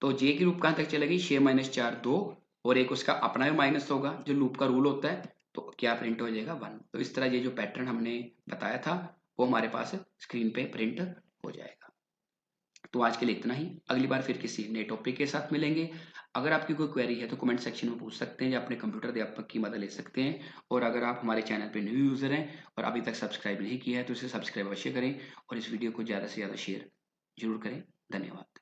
तो जे की लूप कहां तक चलेगी 6 - 4 2, और एक उसका अपना भी माइनस होगा जो लूप का रूल होता है, तो क्या प्रिंट हो जाएगा 1। तो इस तरह ये जो पैटर्न हमने बताया था वो हमारे पास स्क्रीन पे प्रिंट हो जाएगा। तो आज के लिए इतना ही, अगली बार फिर किसी नए टॉपिक के साथ मिलेंगे। अगर आपकी कोई क्वेरी है तो कमेंट सेक्शन में पूछ सकते हैं या अपने कंप्यूटर अध्यापक की मदद ले सकते हैं। और अगर आप हमारे चैनल पर न्यू यूज़र हैं और अभी तक सब्सक्राइब नहीं किया है तो इसे सब्सक्राइब अवश्य करें और इस वीडियो को ज़्यादा से ज़्यादा शेयर जरूर करें। धन्यवाद।